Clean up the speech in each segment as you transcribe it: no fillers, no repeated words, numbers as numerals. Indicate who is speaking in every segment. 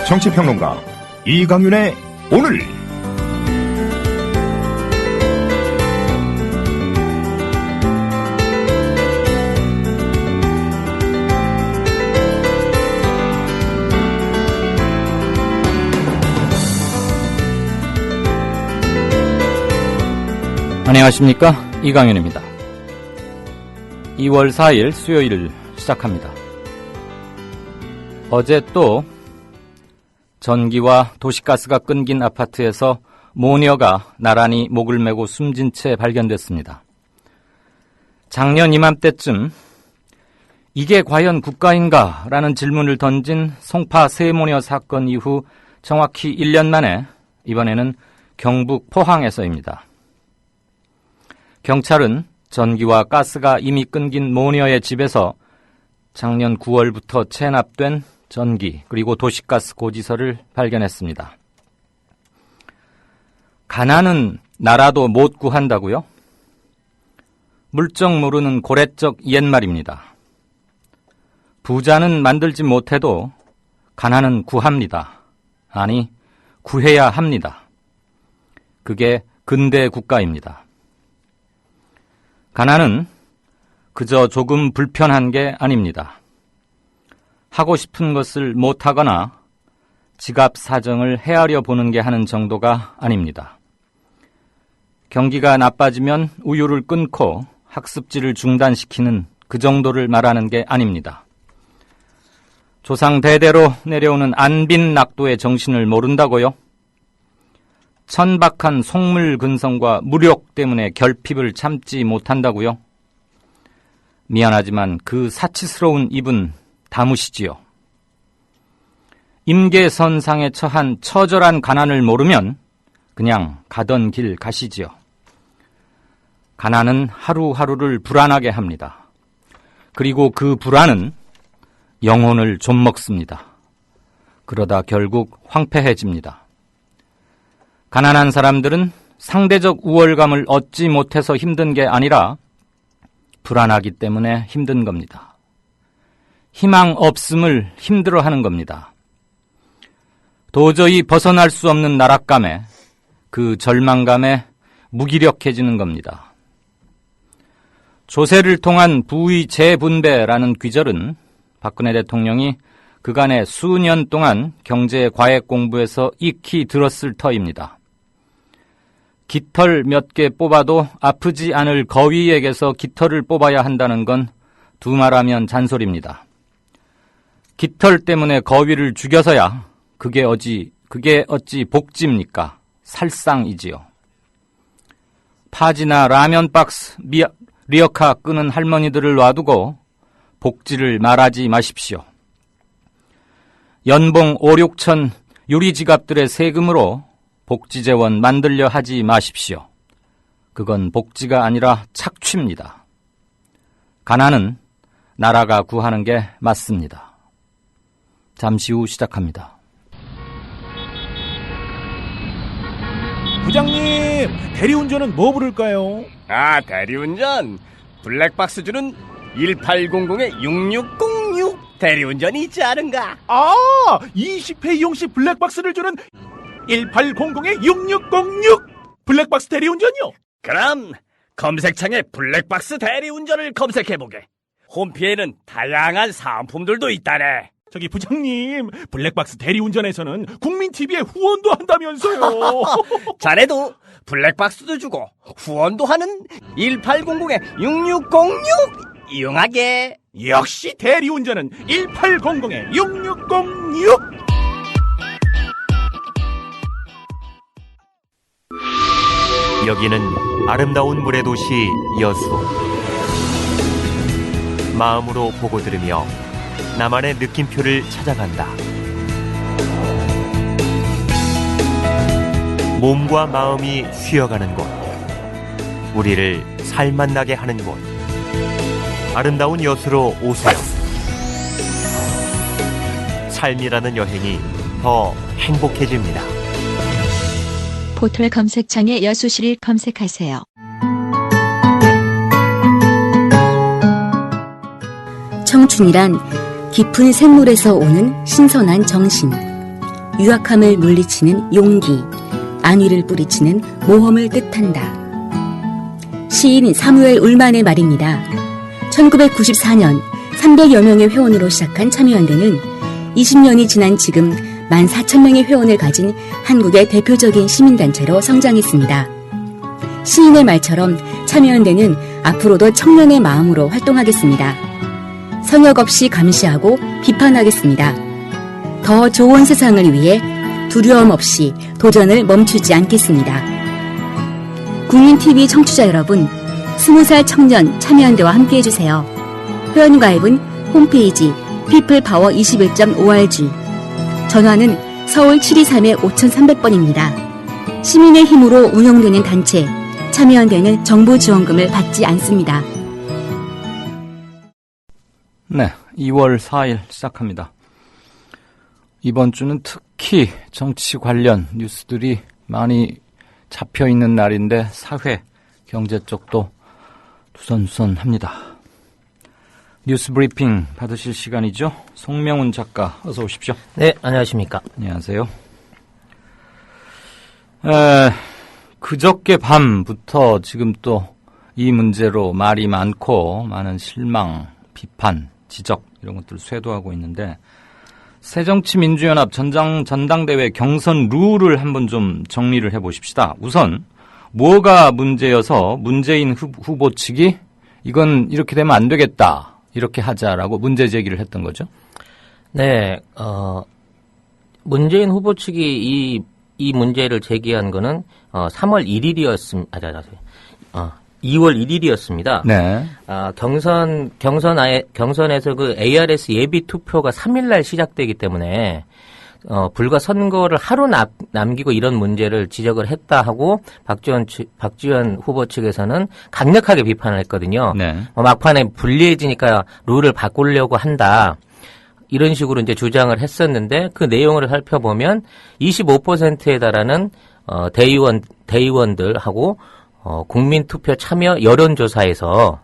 Speaker 1: 정치평론가 이강윤의 오늘.
Speaker 2: 안녕하십니까, 이강윤입니다. 2월 4일 수요일 시작합니다. 어제 또 전기와 도시가스가 끊긴 아파트에서 모녀가 나란히 목을 메고 숨진 채 발견됐습니다. 작년 이맘때쯤 이게 과연 국가인가? 라는 질문을 던진 송파 세모녀 사건 이후 정확히 1년 만에 이번에는 경북 포항에서입니다. 경찰은 전기와 가스가 이미 끊긴 모녀의 집에서 작년 9월부터 체납된 전기 그리고 도시가스 고지서를 발견했습니다. 가난은 나라도 못 구한다고요? 물정 모르는 고래적 옛말입니다. 부자는 만들지 못해도 가난은 구합니다. 아니, 구해야 합니다. 그게 근대 국가입니다. 가난은 그저 조금 불편한 게 아닙니다. 하고 싶은 것을 못하거나 지갑 사정을 헤아려 보는 게 하는 정도가 아닙니다. 경기가 나빠지면 우유를 끊고 학습지를 중단시키는 그 정도를 말하는 게 아닙니다. 조상 대대로 내려오는 안빈 낙도의 정신을 모른다고요? 천박한 속물 근성과 무력 때문에 결핍을 참지 못한다고요? 미안하지만 그 사치스러운 입은 다무시지요. 임계선상에 처한 처절한 가난을 모르면 그냥 가던 길 가시지요. 가난은 하루하루를 불안하게 합니다. 그리고 그 불안은 영혼을 좀먹습니다. 그러다 결국 황폐해집니다. 가난한 사람들은 상대적 우월감을 얻지 못해서 힘든 게 아니라 불안하기 때문에 힘든 겁니다. 희망 없음을 힘들어하는 겁니다. 도저히 벗어날 수 없는 나락감에, 그 절망감에 무기력해지는 겁니다. 조세를 통한 부의 재분배라는 귀절은 박근혜 대통령이 그간의 수년 동안 경제 과액 공부에서 익히 들었을 터입니다. 깃털 몇 개 뽑아도 아프지 않을 거위에게서 깃털을 뽑아야 한다는 건 두말하면 잔소리입니다. 깃털 때문에 거위를 죽여서야 그게 어찌 복지입니까? 살상이지요. 파지나 라면 박스, 리어카 끄는 할머니들을 놔두고 복지를 말하지 마십시오. 연봉 5, 6천 유리지갑들의 세금으로 복지재원 만들려 하지 마십시오. 그건 복지가 아니라 착취입니다. 가난은 나라가 구하는 게 맞습니다. 잠시 후 시작합니다.
Speaker 3: 부장님, 대리운전은 뭐 부를까요?
Speaker 4: 대리운전 블랙박스 주는 1800-6606 대리운전이 있지 않은가?
Speaker 3: 20회 이용시 블랙박스를 주는 1800-6606 블랙박스 대리운전이요?
Speaker 4: 그럼 검색창에 블랙박스 대리운전을 검색해보게. 홈피에는 다양한 사은품들도 있다네.
Speaker 3: 저기 부장님, 블랙박스 대리운전에서는 국민TV에 후원도 한다면서요.
Speaker 4: 자네도 블랙박스도 주고 후원도 하는 1800-6606 이용하게.
Speaker 3: 역시 대리운전은 1800-6606.
Speaker 5: 여기는 아름다운 물의 도시 여수. 마음으로 보고 들으며 나만의 느낌표를 찾아간다. 몸과 마음이 쉬어가는 곳, 우리를 살맛나게 하는 곳, 아름다운 여수로 오세요. 삶이라는 여행이 더 행복해집니다.
Speaker 6: 포털 검색창에 여수시를 검색하세요. 청춘이란 깊은 샘물에서 오는 신선한 정신.
Speaker 7: 유약함을 물리치는 용기, 안위를 뿌리치는 모험을 뜻한다. 시인 사무엘 울만의 말입니다. 1994년 300여 명의 회원으로 시작한 참여연대는 20년이 지난 지금 14,000명의 회원을 가진 한국의 대표적인 시민단체로 성장했습니다. 시인의 말처럼 참여연대는 앞으로도 청년의 마음으로 활동하겠습니다. 성역 없이 감시하고 비판하겠습니다. 더 좋은 세상을 위해 두려움 없이 도전을 멈추지 않겠습니다. 국민TV 청취자 여러분, 20살 청년 참여연대와 함께해주세요. 회원가입은 홈페이지 peoplepower21.org, 전화는 서울 723-5300번입니다. 시민의 힘으로 운영되는 단체, 참여연대는 정부 지원금을 받지 않습니다.
Speaker 2: 네, 2월 4일 시작합니다. 이번 주는 특히 정치 관련 뉴스들이 많이 잡혀있는 날인데 사회, 경제 쪽도 두선두선합니다. 뉴스 브리핑 받으실 시간이죠. 송명훈 작가 어서 오십시오.
Speaker 8: 네, 안녕하십니까.
Speaker 2: 안녕하세요. 그저께 밤부터 지금 또 이 문제로 말이 많고 많은 실망, 비판, 지적 이런 것들을 쇄도하고 있는데 새정치민주연합 전당대회 경선 룰을 한번 좀 정리를 해보십시다. 우선 뭐가 문제여서 문재인 후보 측이 이건 이렇게 되면 안 되겠다. 이렇게 하자라고 문제 제기를 했던 거죠?
Speaker 8: 네, 문재인 후보 측이 이 문제를 제기한 거는 3월 1일이었습니다. 2월 1일이었습니다.
Speaker 2: 네.
Speaker 8: 경선에서 그 ARS 예비 투표가 3일날 시작되기 때문에 불과 선거를 하루 남기고 이런 문제를 지적을 했다 하고 박지원 후보 측에서는 강력하게 비판을 했거든요.
Speaker 2: 네.
Speaker 8: 막판에 불리해지니까 룰을 바꾸려고 한다. 이런 식으로 이제 주장을 했었는데 그 내용을 살펴보면 25%에 달하는 대의원들하고 국민투표 참여 여론조사에서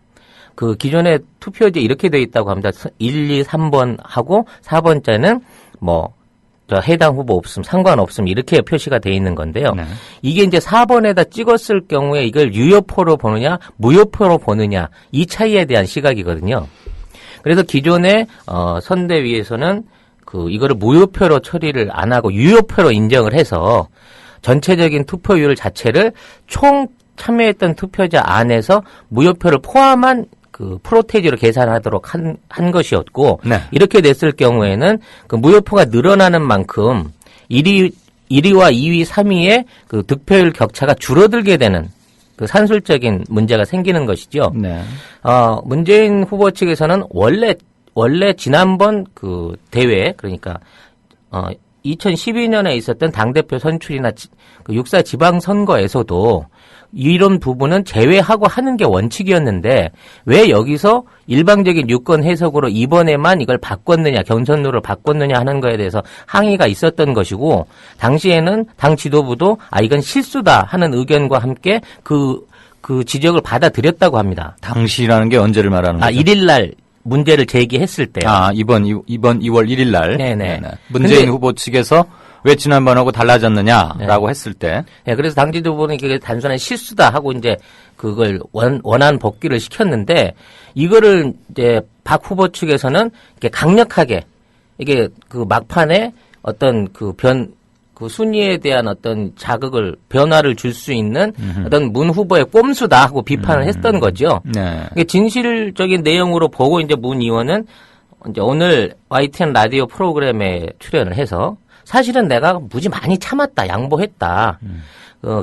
Speaker 8: 그 기존의 투표지에 이렇게 돼 있다고 합니다. 1, 2, 3번 하고 4번째는 해당 후보 없음, 상관없음 이렇게 표시가 돼 있는 건데요.
Speaker 2: 네. 이게
Speaker 8: 이게 이제 4번에다 찍었을 경우에 이걸 유효표로 보느냐, 무효표로 보느냐 이 차이에 대한 시각이거든요. 그래서 기존의 선대위에서는 이거를 무효표로 처리를 안 하고 유효표로 인정을 해서 전체적인 투표율 자체를 총 참여했던 투표자 안에서 무효표를 포함한 프로테이지로 계산하도록 한 것이었고,
Speaker 2: 네.
Speaker 8: 이렇게 됐을 경우에는 그 무효표가 늘어나는 만큼 1위와 2위, 3위의 그 득표율 격차가 줄어들게 되는 그 산술적인 문제가 생기는 것이죠.
Speaker 2: 네.
Speaker 8: 문재인 후보 측에서는 원래 지난번 그 대회, 그러니까 2012년에 있었던 당대표 선출이나 그 6.4 지방선거에서도 이런 부분은 제외하고 하는 게 원칙이었는데 왜 여기서 일방적인 유권 해석으로 이번에만 이걸 바꿨느냐, 경선룰을 바꿨느냐 하는 거에 대해서 항의가 있었던 것이고, 당시에는 당 지도부도 이건 실수다 하는 의견과 함께 그 지적을 받아들였다고 합니다.
Speaker 2: 당시라는 게 언제를 말하는 거죠?
Speaker 8: 1일 날 문제를 제기했을 때요.
Speaker 2: 이번 2월 1일 날.
Speaker 8: 네네.
Speaker 2: 문재인 후보 측에서 왜 지난번하고 달라졌느냐라고
Speaker 8: 네.
Speaker 2: 했을 때.
Speaker 8: 네, 그래서 당 지도부는 이게 단순한 실수다 하고 이제 그걸 원안 복귀를 시켰는데, 이거를 이제 박 후보 측에서는 이렇게 강력하게 이게 그 막판에 어떤 그 순위에 대한 어떤 변화를 줄 수 있는 어떤 문 후보의 꼼수다 하고 비판을 했던 거죠.
Speaker 2: 네.
Speaker 8: 이게 진실적인 내용으로 보고 이제 문 의원은 이제 오늘 YTN 라디오 프로그램에 출연을 해서 사실은 내가 무지 많이 참았다, 양보했다.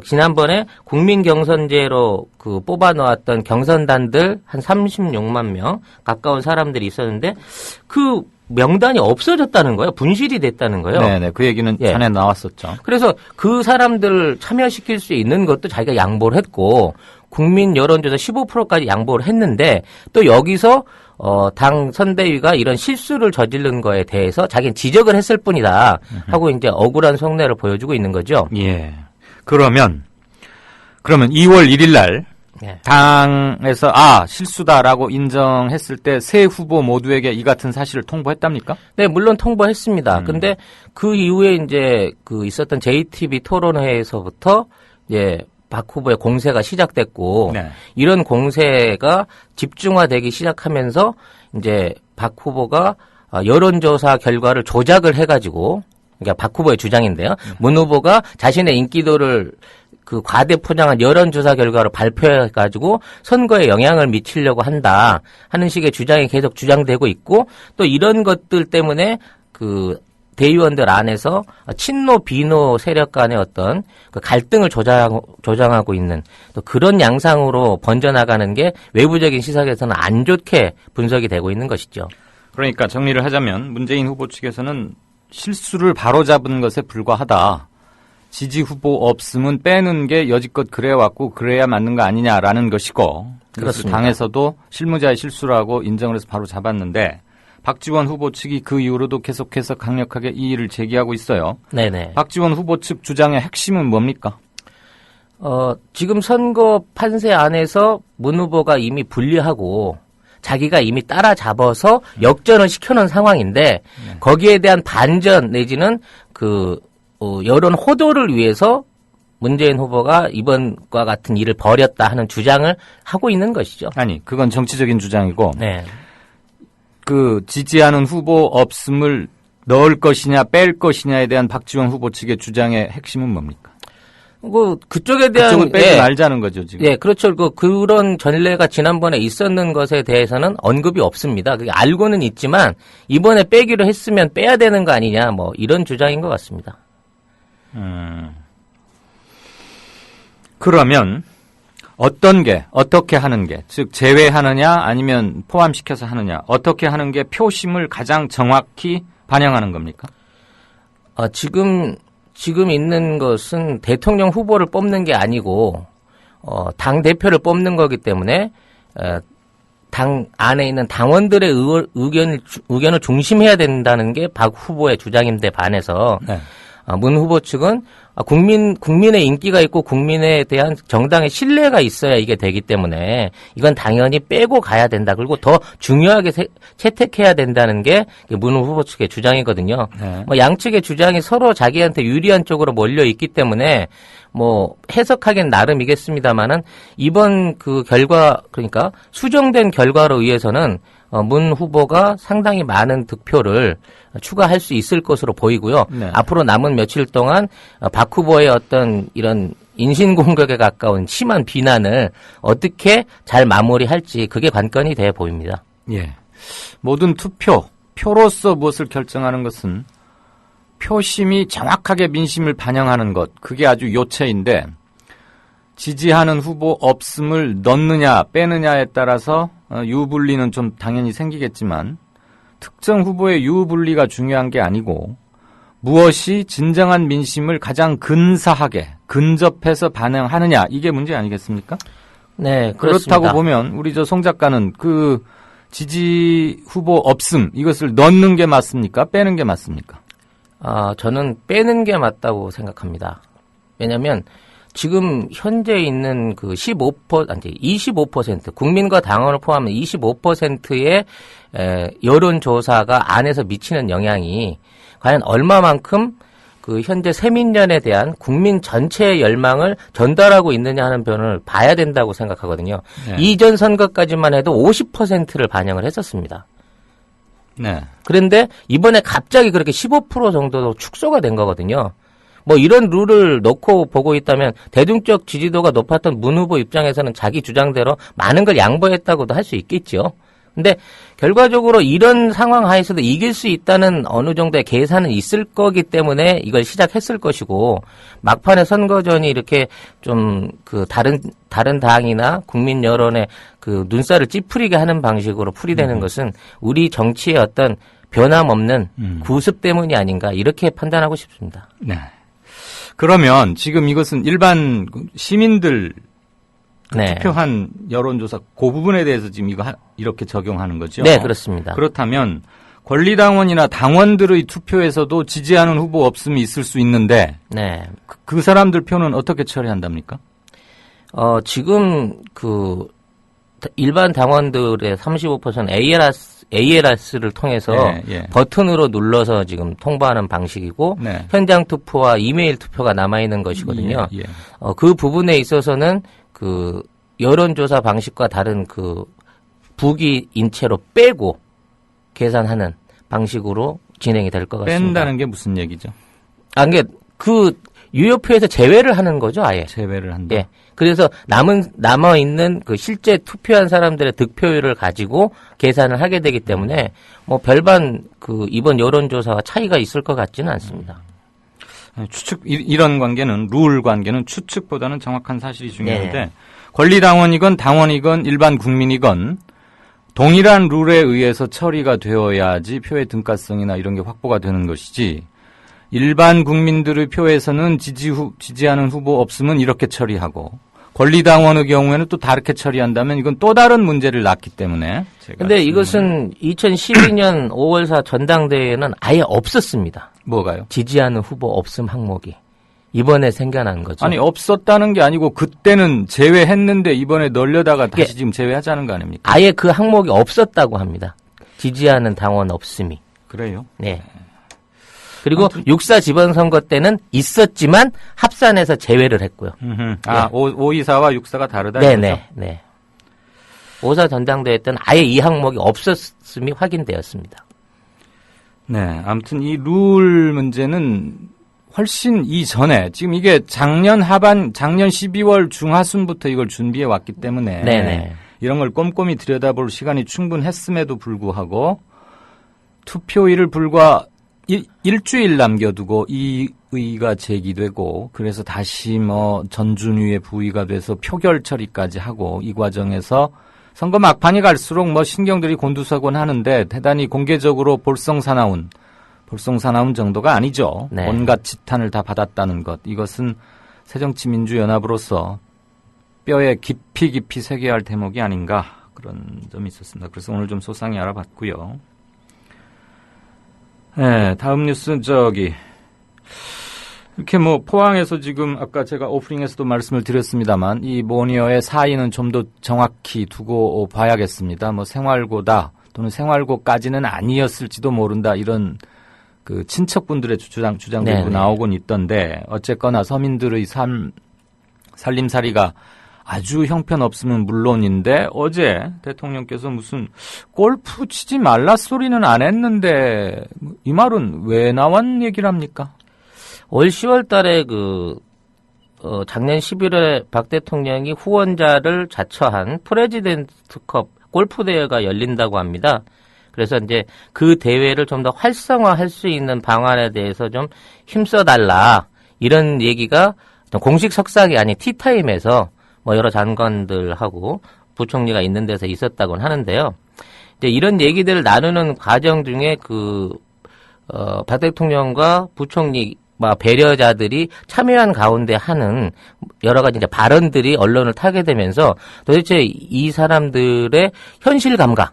Speaker 8: 지난번에 국민경선제로 뽑아놓았던 경선단들 한 36만 명 가까운 사람들이 있었는데 그 명단이 없어졌다는 거예요. 분실이 됐다는 거예요.
Speaker 2: 네네. 그 얘기는 전에 나왔었죠.
Speaker 8: 그래서 그 사람들을 참여시킬 수 있는 것도 자기가 양보를 했고, 국민 여론조사 15%까지 양보를 했는데, 또 여기서 당 선대위가 이런 실수를 저지른 거에 대해서 자기는 지적을 했을 뿐이다 하고 이제 억울한 속내를 보여주고 있는 거죠.
Speaker 2: 예. 그러면 2월 1일 날
Speaker 8: 네.
Speaker 2: 당에서 실수다라고 인정했을 때 세 후보 모두에게 이 같은 사실을 통보했답니까?
Speaker 8: 네, 물론 통보했습니다. 근데 그 이후에 이제 그 있었던 JTB 토론회에서부터 이제 박 후보의 공세가 시작됐고
Speaker 2: 네.
Speaker 8: 이런 공세가 집중화되기 시작하면서 이제 박 후보가 여론조사 결과를 조작을 해가지고 그러니까 박 후보의 주장인데요. 문 후보가 자신의 인기도를 그 과대 포장한 여론조사 결과를 발표해가지고 선거에 영향을 미치려고 한다 하는 식의 주장이 계속 주장되고 있고 또 이런 것들 때문에 그 대의원들 안에서 친노 비노 세력 간의 어떤 그 갈등을 조장하고 있는 또 그런 양상으로 번져나가는 게 외부적인 시각에서는 안 좋게 분석이 되고 있는 것이죠.
Speaker 2: 그러니까 정리를 하자면 문재인 후보 측에서는 실수를 바로잡은 것에 불과하다. 지지 후보 없음은 빼는 게 여지껏 그래왔고 그래야 맞는 거 아니냐라는 것이고
Speaker 8: 그렇습니다.
Speaker 2: 당에서도 실무자의 실수라고 인정을 해서 바로 잡았는데 박지원 후보 측이 그 이후로도 계속해서 강력하게 이의를 제기하고 있어요.
Speaker 8: 네네.
Speaker 2: 박지원 후보 측 주장의 핵심은 뭡니까?
Speaker 8: 지금 선거 판세 안에서 문 후보가 이미 불리하고 자기가 이미 따라잡아서 역전을 시켜놓은 상황인데 거기에 대한 반전 내지는 여론 호도를 위해서 문재인 후보가 이번과 같은 일을 벌였다 하는 주장을 하고 있는 것이죠.
Speaker 2: 아니, 그건 정치적인 주장이고
Speaker 8: 네.
Speaker 2: 그 지지하는 후보 없음을 넣을 것이냐 뺄 것이냐에 대한 박지원 후보 측의 주장의 핵심은 뭡니까?
Speaker 8: 그쪽에 대한
Speaker 2: 그쪽은 빼지 말자는 거죠, 지금.
Speaker 8: 예, 그렇죠. 그런 전례가 지난번에 있었는 것에 대해서는 언급이 없습니다. 그게 알고는 있지만 이번에 빼기로 했으면 빼야 되는 거 아니냐, 뭐 이런 주장인 것 같습니다.
Speaker 2: 그러면 어떤 게 어떻게 하는 게 즉 제외하느냐 아니면 포함시켜서 하느냐 어떻게 하는 게 표심을 가장 정확히 반영하는 겁니까?
Speaker 8: 지금 있는 것은 대통령 후보를 뽑는 게 아니고 당 대표를 뽑는 거기 때문에 당 안에 있는 당원들의 의견을 중심해야 된다는 게 박 후보의 주장인데 반해서
Speaker 2: 네.
Speaker 8: 문 후보 측은 국민의 인기가 있고 국민에 대한 정당의 신뢰가 있어야 이게 되기 때문에 이건 당연히 빼고 가야 된다. 그리고 더 중요하게 채택해야 된다는 게 문 후보 측의 주장이거든요.
Speaker 2: 네.
Speaker 8: 양측의 주장이 서로 자기한테 유리한 쪽으로 몰려 있기 때문에 해석하기는 나름이겠습니다만은 이번 그 결과 그러니까 수정된 결과로 의해서는 문 후보가 상당히 많은 득표를 추가할 수 있을 것으로 보이고요.
Speaker 2: 네.
Speaker 8: 앞으로 남은 며칠 동안 박 후보의 어떤 이런 인신공격에 가까운 심한 비난을 어떻게 잘 마무리할지 그게 관건이 돼 보입니다.
Speaker 2: 예. 모든 표로서 무엇을 결정하는 것은 표심이 정확하게 민심을 반영하는 것, 그게 아주 요체인데 지지하는 후보 없음을 넣느냐 빼느냐에 따라서 유불리는 좀 당연히 생기겠지만 특정 후보의 유불리가 중요한 게 아니고 무엇이 진정한 민심을 가장 근사하게 근접해서 반영하느냐 이게 문제 아니겠습니까?
Speaker 8: 네, 그렇습니다.
Speaker 2: 그렇다고 보면 우리 송 작가는 그 지지 후보 없음 이것을 넣는 게 맞습니까? 빼는 게 맞습니까?
Speaker 8: 저는 빼는 게 맞다고 생각합니다. 왜냐하면 지금 현재 있는 그 25% 국민과 당원을 포함한 25%의 여론조사가 안에서 미치는 영향이 과연 얼마만큼 그 현재 세민련에 대한 국민 전체의 열망을 전달하고 있느냐 하는 변을 봐야 된다고 생각하거든요.
Speaker 2: 네.
Speaker 8: 이전 선거까지만 해도 50%를 반영을 했었습니다.
Speaker 2: 네.
Speaker 8: 그런데 이번에 갑자기 그렇게 15% 정도로 축소가 된 거거든요. 이런 룰을 놓고 보고 있다면 대중적 지지도가 높았던 문 후보 입장에서는 자기 주장대로 많은 걸 양보했다고도 할 수 있겠죠. 근데 결과적으로 이런 상황 하에서도 이길 수 있다는 어느 정도의 계산은 있을 거기 때문에 이걸 시작했을 것이고 막판에 선거전이 이렇게 좀 그 다른 당이나 국민 여론의 그 눈살을 찌푸리게 하는 방식으로 풀이되는 것은 우리 정치의 어떤 변함없는 구습 때문이 아닌가 이렇게 판단하고 싶습니다.
Speaker 2: 네. 그러면 지금 이것은 일반 시민들
Speaker 8: 네.
Speaker 2: 투표한 여론조사 그 부분에 대해서 지금 이렇게 적용하는 거죠?
Speaker 8: 네, 그렇습니다.
Speaker 2: 그렇다면 권리당원이나 당원들의 투표에서도 지지하는 후보 없음이 있을 수 있는데
Speaker 8: 네.
Speaker 2: 그 사람들 표는 어떻게 처리한답니까?
Speaker 8: 지금 일반 당원들의 35% ALS를 통해서 버튼으로 눌러서 지금 통보하는 방식이고
Speaker 2: 네.
Speaker 8: 현장 투표와 이메일 투표가 남아 있는 것이거든요.
Speaker 2: 예.
Speaker 8: 그 부분에 있어서는 그 여론조사 방식과 다른 그 부기 인체로 빼고 계산하는 방식으로 진행이 될 것 같습니다.
Speaker 2: 뺀다는 게 무슨 얘기죠?
Speaker 8: 이게 그 유효표에서 제외를 하는 거죠, 아예.
Speaker 2: 제외를 한다.
Speaker 8: 예. 그래서 남아있는 그 실제 투표한 사람들의 득표율을 가지고 계산을 하게 되기 때문에 뭐 별반 이번 여론조사와 차이가 있을 것 같지는 않습니다.
Speaker 2: 이런 관계는, 룰 관계는 추측보다는 정확한 사실이 중요한데,
Speaker 8: 네.
Speaker 2: 권리당원이건 당원이건 일반 국민이건 동일한 룰에 의해서 처리가 되어야지 표의 등가성이나 이런 게 확보가 되는 것이지, 일반 국민들의 표에서는 지지하는 후보 없으면 이렇게 처리하고, 권리당원의 경우에는 또 다르게 처리한다면 이건 또 다른 문제를 낳기 때문에.
Speaker 8: 근데 이것은 2012년 5월4 전당대회에는 아예 없었습니다.
Speaker 2: 뭐가요?
Speaker 8: 지지하는 후보 없음 항목이. 이번에 생겨난 거죠.
Speaker 2: 아니, 없었다는 게 아니고 그때는 제외했는데 이번에 넣으려다가 다시 지금 제외하자는 거 아닙니까?
Speaker 8: 아예 그 항목이 없었다고 합니다. 지지하는 당원 없음이.
Speaker 2: 그래요?
Speaker 8: 네. 그리고 6.4 지방선거 때는 있었지만 합산해서 제외를 했고요.
Speaker 2: 524와 6.4가 다르다.
Speaker 8: 네네. 네. 5.4 전당대회 때는 아예 이 항목이 없었음이 확인되었습니다.
Speaker 2: 네. 아무튼 이 룰 문제는 훨씬 이전에, 지금 이게 작년 12월 중하순부터 이걸 준비해 왔기 때문에
Speaker 8: 네네.
Speaker 2: 이런 걸 꼼꼼히 들여다볼 시간이 충분했음에도 불구하고 투표일을 불과 일주일 남겨두고 이 의의가 제기되고, 그래서 다시 전준위의 부의가 돼서 표결 처리까지 하고, 이 과정에서 선거 막판이 갈수록 신경들이 곤두서곤 하는데 대단히 공개적으로 볼썽사나운 정도가 아니죠.
Speaker 8: 네.
Speaker 2: 온갖 지탄을 다 받았다는 것. 이것은 새정치민주연합으로서 뼈에 깊이 새겨야 할 대목이 아닌가, 그런 점이 있었습니다. 그래서 오늘 좀 소상히 알아봤고요. 네, 다음 뉴스 이렇게 포항에서 지금 아까 제가 오프닝에서도 말씀을 드렸습니다만 이 모니어의 사인은 좀 더 정확히 두고 봐야겠습니다. 생활고다 또는 생활고까지는 아니었을지도 모른다, 이런 그 친척분들의 주장들도 나오곤 있던데, 어쨌거나 서민들의 살림살이가 아주 형편없으면 물론인데, 어제 대통령께서 무슨 골프 치지 말라 소리는 안 했는데 이 말은 왜 나온 얘기를 합니까?
Speaker 8: 올 10월 달에 작년 11월에 박 대통령이 후원자를 자처한 프레지던트컵 골프 대회가 열린다고 합니다. 그래서 이제 그 대회를 좀 더 활성화할 수 있는 방안에 대해서 좀 힘써달라, 이런 얘기가 공식 석상이 아닌 티타임에서 여러 장관들하고 부총리가 있는 데서 있었다고는 하는데요. 이제 이런 얘기들을 나누는 과정 중에 박 대통령과 부총리 배려자들이 참여한 가운데 하는 여러 가지 이제 발언들이 언론을 타게 되면서 도대체 이 사람들의 현실 감각,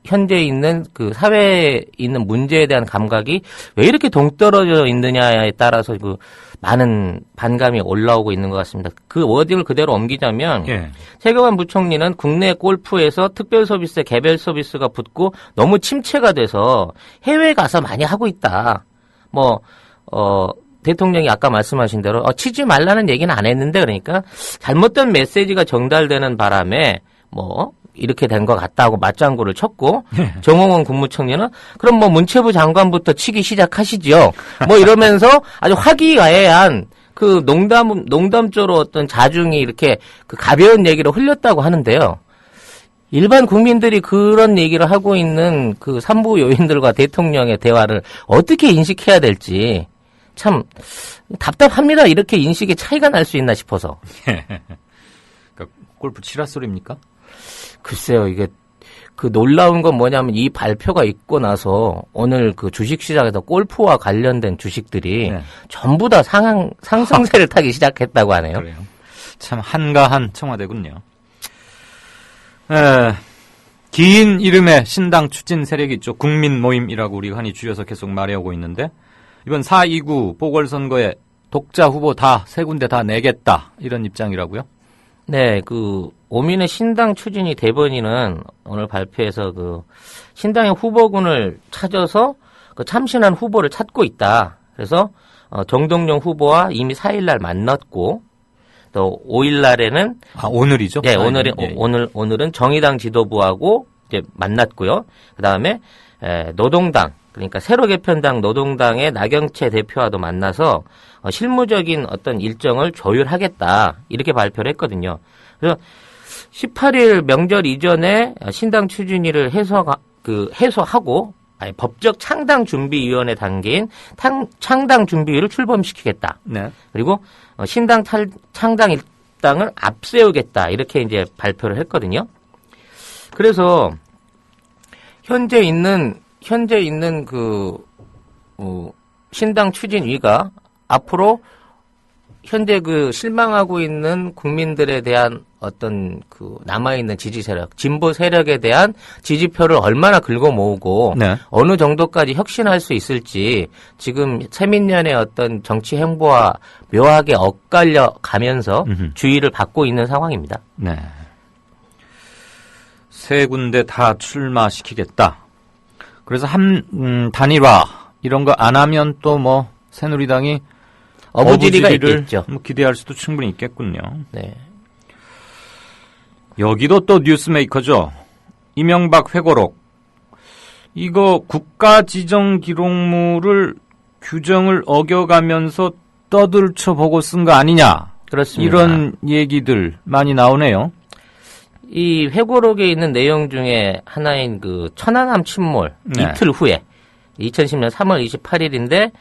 Speaker 8: 현재 있는 사회에 있는 문제에 대한 감각이 왜 이렇게 동떨어져 있느냐에 따라서 많은 반감이 올라오고 있는 것 같습니다. 그 워딩을 그대로 옮기자면, 최경환 부총리는 국내 골프에서 특별 서비스에 개별 서비스가 붙고 너무 침체가 돼서 해외에 가서 많이 하고 있다. 대통령이 아까 말씀하신 대로 치지 말라는 얘기는 안 했는데, 그러니까 잘못된 메시지가 전달되는 바람에 이렇게 된 것 같다고 맞장구를 쳤고, 정홍원 국무총리는 그럼 문체부 장관부터 치기 시작하시죠. 이러면서 아주 화기애애한 농담조로 어떤 자중이 이렇게 가벼운 얘기를 흘렸다고 하는데요. 일반 국민들이 그런 얘기를 하고 있는 산부 요인들과 대통령의 대화를 어떻게 인식해야 될지 참 답답합니다. 이렇게 인식의 차이가 날 수 있나 싶어서.
Speaker 2: 골프 치라 소리입니까?
Speaker 8: 글쎄요, 이게 놀라운 건 뭐냐면 이 발표가 있고 나서 오늘 주식시장에서 골프와 관련된 주식들이 전부 다 상승세를 타기 시작했다고 하네요.
Speaker 2: 그래요. 참 한가한 청와대군요. 긴 이름의 신당 추진 세력이 있죠. 국민모임이라고 우리가 흔히 줄여서 계속 말해오고 있는데, 이번 4.29 보궐선거에 독자 후보 다 3군데 다 내겠다, 이런 입장이라고요?
Speaker 8: 네, 오민의 신당 추진위 대변인은 오늘 발표에서 신당의 후보군을 찾아서 참신한 후보를 찾고 있다. 그래서 정동영 후보와 이미 4일날 만났고 또 5일날에는
Speaker 2: 오늘이죠?
Speaker 8: 네,
Speaker 2: 예.
Speaker 8: 오늘은 정의당 지도부하고 이제 만났고요. 그다음에 노동당 그러니까 새로 개편당 노동당의 나경채 대표와도 만나서 실무적인 어떤 일정을 조율하겠다 이렇게 발표를 했거든요. 그래서 18일 명절 이전에 신당 추진위를 해소하고 법적 창당 준비위원회 단계인 창당 준비위를 출범시키겠다.
Speaker 2: 네.
Speaker 8: 그리고 신당 창당 일당을 앞세우겠다 이렇게 이제 발표를 했거든요. 그래서 현재 있는 신당 추진위가 앞으로 현재 실망하고 있는 국민들에 대한 어떤 남아있는 지지 세력, 진보 세력에 대한 지지표를 얼마나 긁어 모으고
Speaker 2: 네.
Speaker 8: 어느 정도까지 혁신할 수 있을지 지금 새민년의 어떤 정치 행보와 묘하게 엇갈려 가면서 주의를 받고 있는 상황입니다.
Speaker 2: 네. 세 군데 다 출마시키겠다. 그래서 단일화 이런 거 안 하면 또 새누리당이
Speaker 8: 어부지리가
Speaker 2: 어부지리를
Speaker 8: 있겠죠.
Speaker 2: 기대할 수도 충분히 있겠군요.
Speaker 8: 네.
Speaker 2: 여기도 또 뉴스메이커죠. 이명박 회고록. 이거 국가지정 기록물을 규정을 어겨가면서 떠들쳐보고 쓴 거 아니냐.
Speaker 8: 그렇습니다.
Speaker 2: 이런 얘기들 많이 나오네요.
Speaker 8: 이 회고록에 있는 내용 중에 하나인 천안함 침몰
Speaker 2: 네.
Speaker 8: 이틀 후에 2010년 3월 28일인데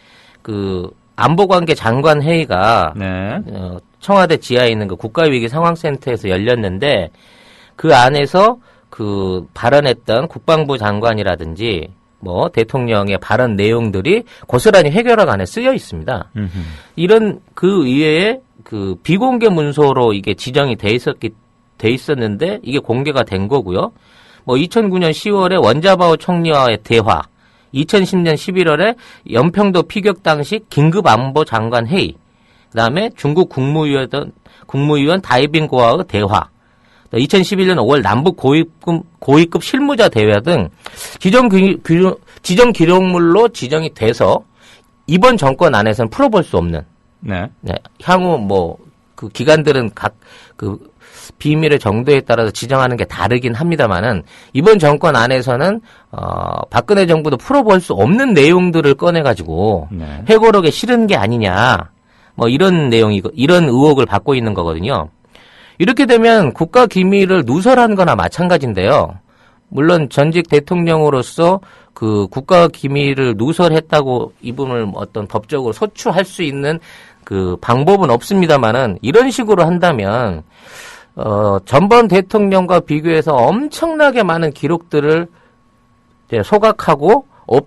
Speaker 8: 안보관계 장관 회의가
Speaker 2: 네.
Speaker 8: 청와대 지하에 있는 국가위기 상황센터에서 열렸는데 그 안에서 발언했던 국방부 장관이라든지 대통령의 발언 내용들이 고스란히 회고록 안에 쓰여 있습니다. 이런 이외에 비공개 문서로 이게 지정이 돼 있었는데 이게 공개가 된 거고요. 2009년 10월에 원자바오 총리와의 대화, 2010년 11월에 연평도 피격 당시 긴급안보 장관 회의, 그다음에 중국 국무위원 다이빙고와의 대화, 2011년 5월 남북 고위급 실무자 대회 등 지정 기록물로 지정이 돼서 이번 정권 안에서는 풀어볼 수 없는.
Speaker 2: 네.
Speaker 8: 네, 향후 기관들은 각 비밀의 정도에 따라서 지정하는 게 다르긴 합니다만은 이번 정권 안에서는 박근혜 정부도 풀어볼 수 없는 내용들을 꺼내가지고
Speaker 2: 네.
Speaker 8: 회고록에 실은 게 아니냐 이런 이런 의혹을 받고 있는 거거든요. 이렇게 되면 국가 기밀을 누설한 거나 마찬가지인데요. 물론 전직 대통령으로서 국가 기밀을 누설했다고 이분을 어떤 법적으로 소추할 수 있는 방법은 없습니다만은 이런 식으로 한다면 전번 대통령과 비교해서 엄청나게 많은 기록들을 이제 소각하고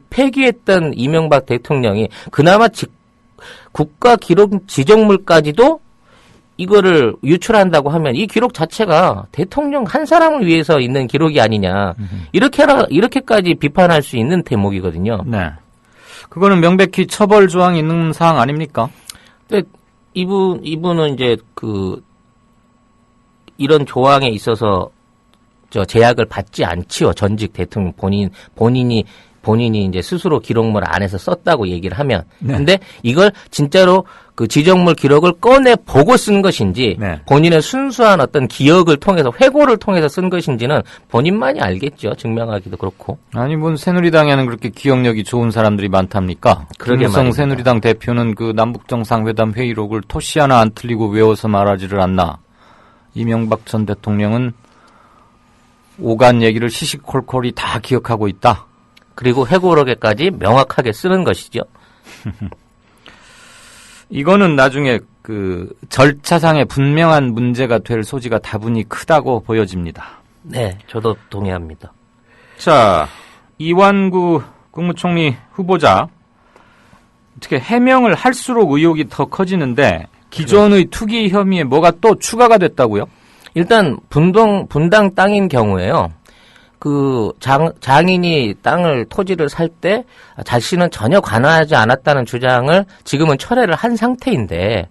Speaker 8: 폐기했던 이명박 대통령이 그나마 국가 기록 지정물까지도 이거를 유출한다고 하면 이 기록 자체가 대통령 한 사람을 위해서 있는 기록이 아니냐. 이렇게까지 비판할 수 있는 대목이거든요.
Speaker 2: 네. 그거는 명백히 처벌 조항이 있는 사항 아닙니까?
Speaker 8: 근데 이분은 이제 이런 조항에 있어서 제약을 받지 않지요. 전직 대통령 본인이 이제 스스로 기록물 안에서 썼다고 얘기를 하면.
Speaker 2: 네.
Speaker 8: 근데 이걸 진짜로 지정물 기록을 꺼내 보고 쓴 것인지
Speaker 2: 네.
Speaker 8: 본인의 순수한 어떤 기억을 통해서 회고를 통해서 쓴 것인지는 본인만이 알겠죠. 증명하기도 그렇고.
Speaker 2: 아니 새누리당에는 그렇게 기억력이 좋은 사람들이 많답니까?
Speaker 8: 그러게
Speaker 2: 김무성
Speaker 8: 말입니다.
Speaker 2: 새누리당 대표는 남북정상회담 회의록을 토시 하나 안 틀리고 외워서 말하지를 않나. 이명박 전 대통령은 오간 얘기를 시시콜콜이 다 기억하고 있다.
Speaker 8: 그리고 회고록에까지 명확하게 쓰는 것이죠.
Speaker 2: 이거는 나중에 절차상의 분명한 문제가 될 소지가 다분히 크다고 보여집니다.
Speaker 8: 네, 저도 동의합니다.
Speaker 2: 자, 이완구 국무총리 후보자 어떻게 해명을 할수록 의혹이 더 커지는데 기존의 투기 혐의에 뭐가 또 추가가 됐다고요?
Speaker 8: 일단 분당 땅인 경우에요. 장인이 토지를 살 때 자신은 전혀 관여하지 않았다는 주장을 지금은 철회를 한 상태인데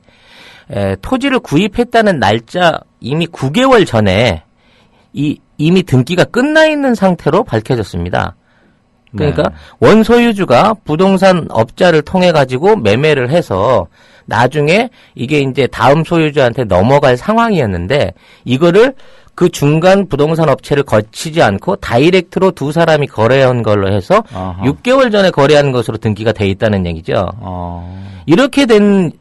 Speaker 8: 토지를 구입했다는 날짜 이미 9개월 전에 이미 등기가 끝나 있는 상태로 밝혀졌습니다. 그러니까
Speaker 2: 네.
Speaker 8: 원소유주가 부동산 업자를 통해 가지고 매매를 해서 나중에 이게 이제 다음 소유주한테 넘어갈 상황이었는데 이거를 그 중간 부동산 업체를 거치지 않고 다이렉트로 두 사람이 거래한 걸로 해서
Speaker 2: 아하.
Speaker 8: 6개월 전에 거래한 것으로 등기가 돼 있다는 얘기죠. 이렇게 된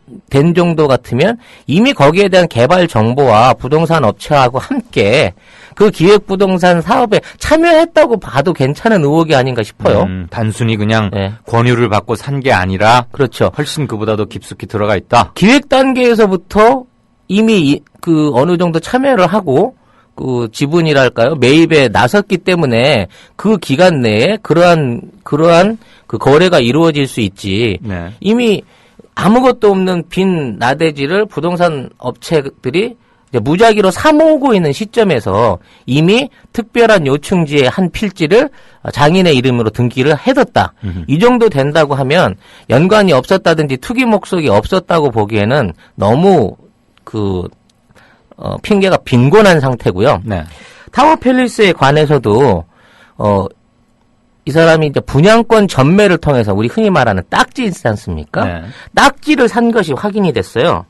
Speaker 8: 정도 같으면 이미 거기에 대한 개발 정보와 부동산 업체하고 함께 그 기획부동산 사업에 참여했다고 봐도 괜찮은 의혹이 아닌가 싶어요.
Speaker 2: 단순히 그냥
Speaker 8: 네.
Speaker 2: 권유를 받고 산 게 아니라
Speaker 8: 그렇죠.
Speaker 2: 훨씬 그보다도 깊숙이 들어가 있다.
Speaker 8: 기획 단계에서부터 이미 그 어느 정도 참여를 하고 그 지분이랄까요? 매입에 나섰기 때문에 그 기간 내에 그러한 그 거래가 이루어질 수 있지.
Speaker 2: 네.
Speaker 8: 이미 아무것도 없는 빈 나대지를 부동산 업체들이 이제 무작위로 사모으고 있는 시점에서 이미 특별한 요충지의 한 필지를 장인의 이름으로 등기를 해뒀다. 이 정도 된다고 하면 연관이 없었다든지 투기 목적이 없었다고 보기에는 너무 핑계가 빈곤한 상태고요.
Speaker 2: 네.
Speaker 8: 타워 팰리스에 관해서도 이 사람이 이제 분양권 전매를 통해서 우리 흔히 말하는 딱지 있지 않습니까?
Speaker 2: 네.
Speaker 8: 딱지를 산 것이 확인이 됐어요.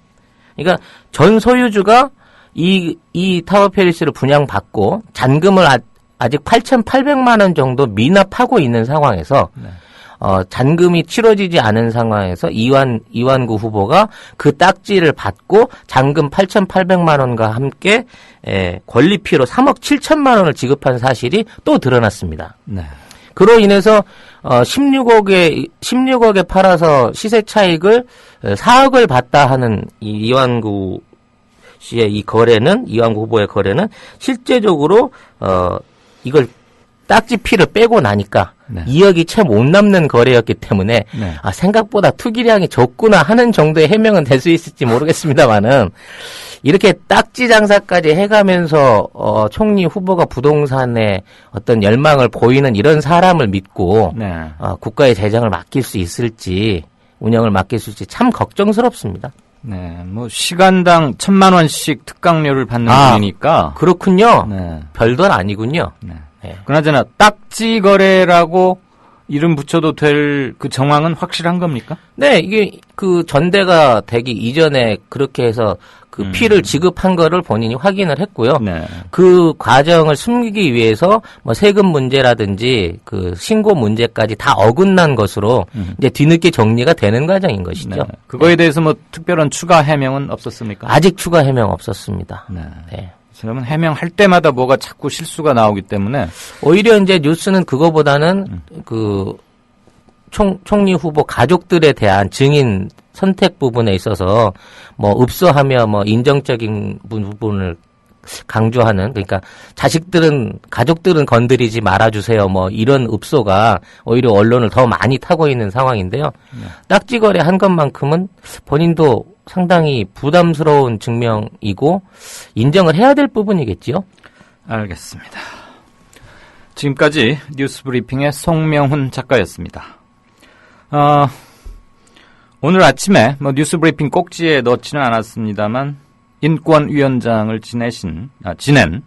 Speaker 8: 그러니까 전 소유주가 이 타워 팰리스를 분양받고 잔금을 아직 8,800만 원 정도 미납하고 있는 상황에서 잔금이 치러지지 않은 상황에서 이완구 후보가 그 딱지를 받고 잔금 8,800만 원과 함께 권리피로 3억 7천만 원을 지급한 사실이 또 드러났습니다.
Speaker 2: 네.
Speaker 8: 그로 인해서 16억에 팔아서 시세 차익을 4억을 받다 하는 이완구 씨의 이완구 후보의 거래는 실제적으로 이걸 딱지 피를 빼고 나니까
Speaker 2: 네.
Speaker 8: 2억이 채 못 남는 거래였기 때문에
Speaker 2: 네.
Speaker 8: 생각보다 투기량이 적구나 하는 정도의 해명은 될 수 있을지 모르겠습니다만은 이렇게 딱지 장사까지 해가면서 총리 후보가 부동산에 어떤 열망을 보이는 이런 사람을 믿고
Speaker 2: 네.
Speaker 8: 국가의 재정을 맡길 수 있을지 운영을 맡길 수 있을지 참 걱정스럽습니다.
Speaker 2: 네. 뭐 시간당 1,000만 원씩 특강료를 받는 분이니까
Speaker 8: 그렇군요.
Speaker 2: 네.
Speaker 8: 별돈 아니군요.
Speaker 2: 네.
Speaker 8: 네.
Speaker 2: 그나저나 딱지 거래라고 이름 붙여도 될 그 정황은 확실한 겁니까?
Speaker 8: 네, 이게 그 전대가 되기 이전에 그렇게 해서 그 피를 지급한 거를 본인이 확인을 했고요.
Speaker 2: 네.
Speaker 8: 그 과정을 숨기기 위해서 뭐 세금 문제라든지 그 신고 문제까지 다 어긋난 것으로 이제 뒤늦게 정리가 되는 과정인 것이죠.
Speaker 2: 네. 그거에 대해서 뭐 특별한 추가 해명은 없었습니까?
Speaker 8: 아직 추가 해명 없었습니다.
Speaker 2: 네.
Speaker 8: 네.
Speaker 2: 그러면 해명할 때마다 뭐가 자꾸 실수가 나오기 때문에
Speaker 8: 오히려 이제 뉴스는 그거보다는 그 총리 후보 가족들에 대한 증인 선택 부분에 있어서 뭐 읍소하며 뭐 인정적인 부분을 강조하는, 그러니까 가족들은 건드리지 말아주세요 뭐 이런 읍소가 오히려 언론을 더 많이 타고 있는 상황인데요. 딱지 거래 한 것만큼은 본인도 상당히 부담스러운 증명이고 인정을 해야 될 부분이겠지요.
Speaker 2: 알겠습니다. 지금까지 뉴스브리핑의 송명훈 작가였습니다. 오늘 아침에 뉴스브리핑 꼭지에 넣지는 않았습니다만 인권위원장을 지낸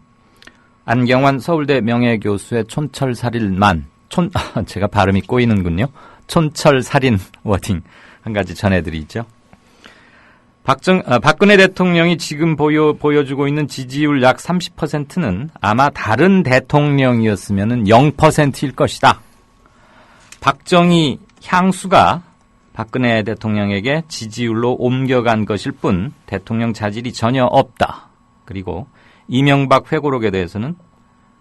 Speaker 2: 안경환 서울대 명예교수의 촌철살인만 제가 발음이 꼬이는군요. 촌철살인 워딩 한 가지 전해드리죠. 박근혜 대통령이 지금 보여주고 있는 지지율 약 30%는 아마 다른 대통령이었으면 0%일 것이다. 박정희 향수가 박근혜 대통령에게 지지율로 옮겨간 것일 뿐 대통령 자질이 전혀 없다. 그리고 이명박 회고록에 대해서는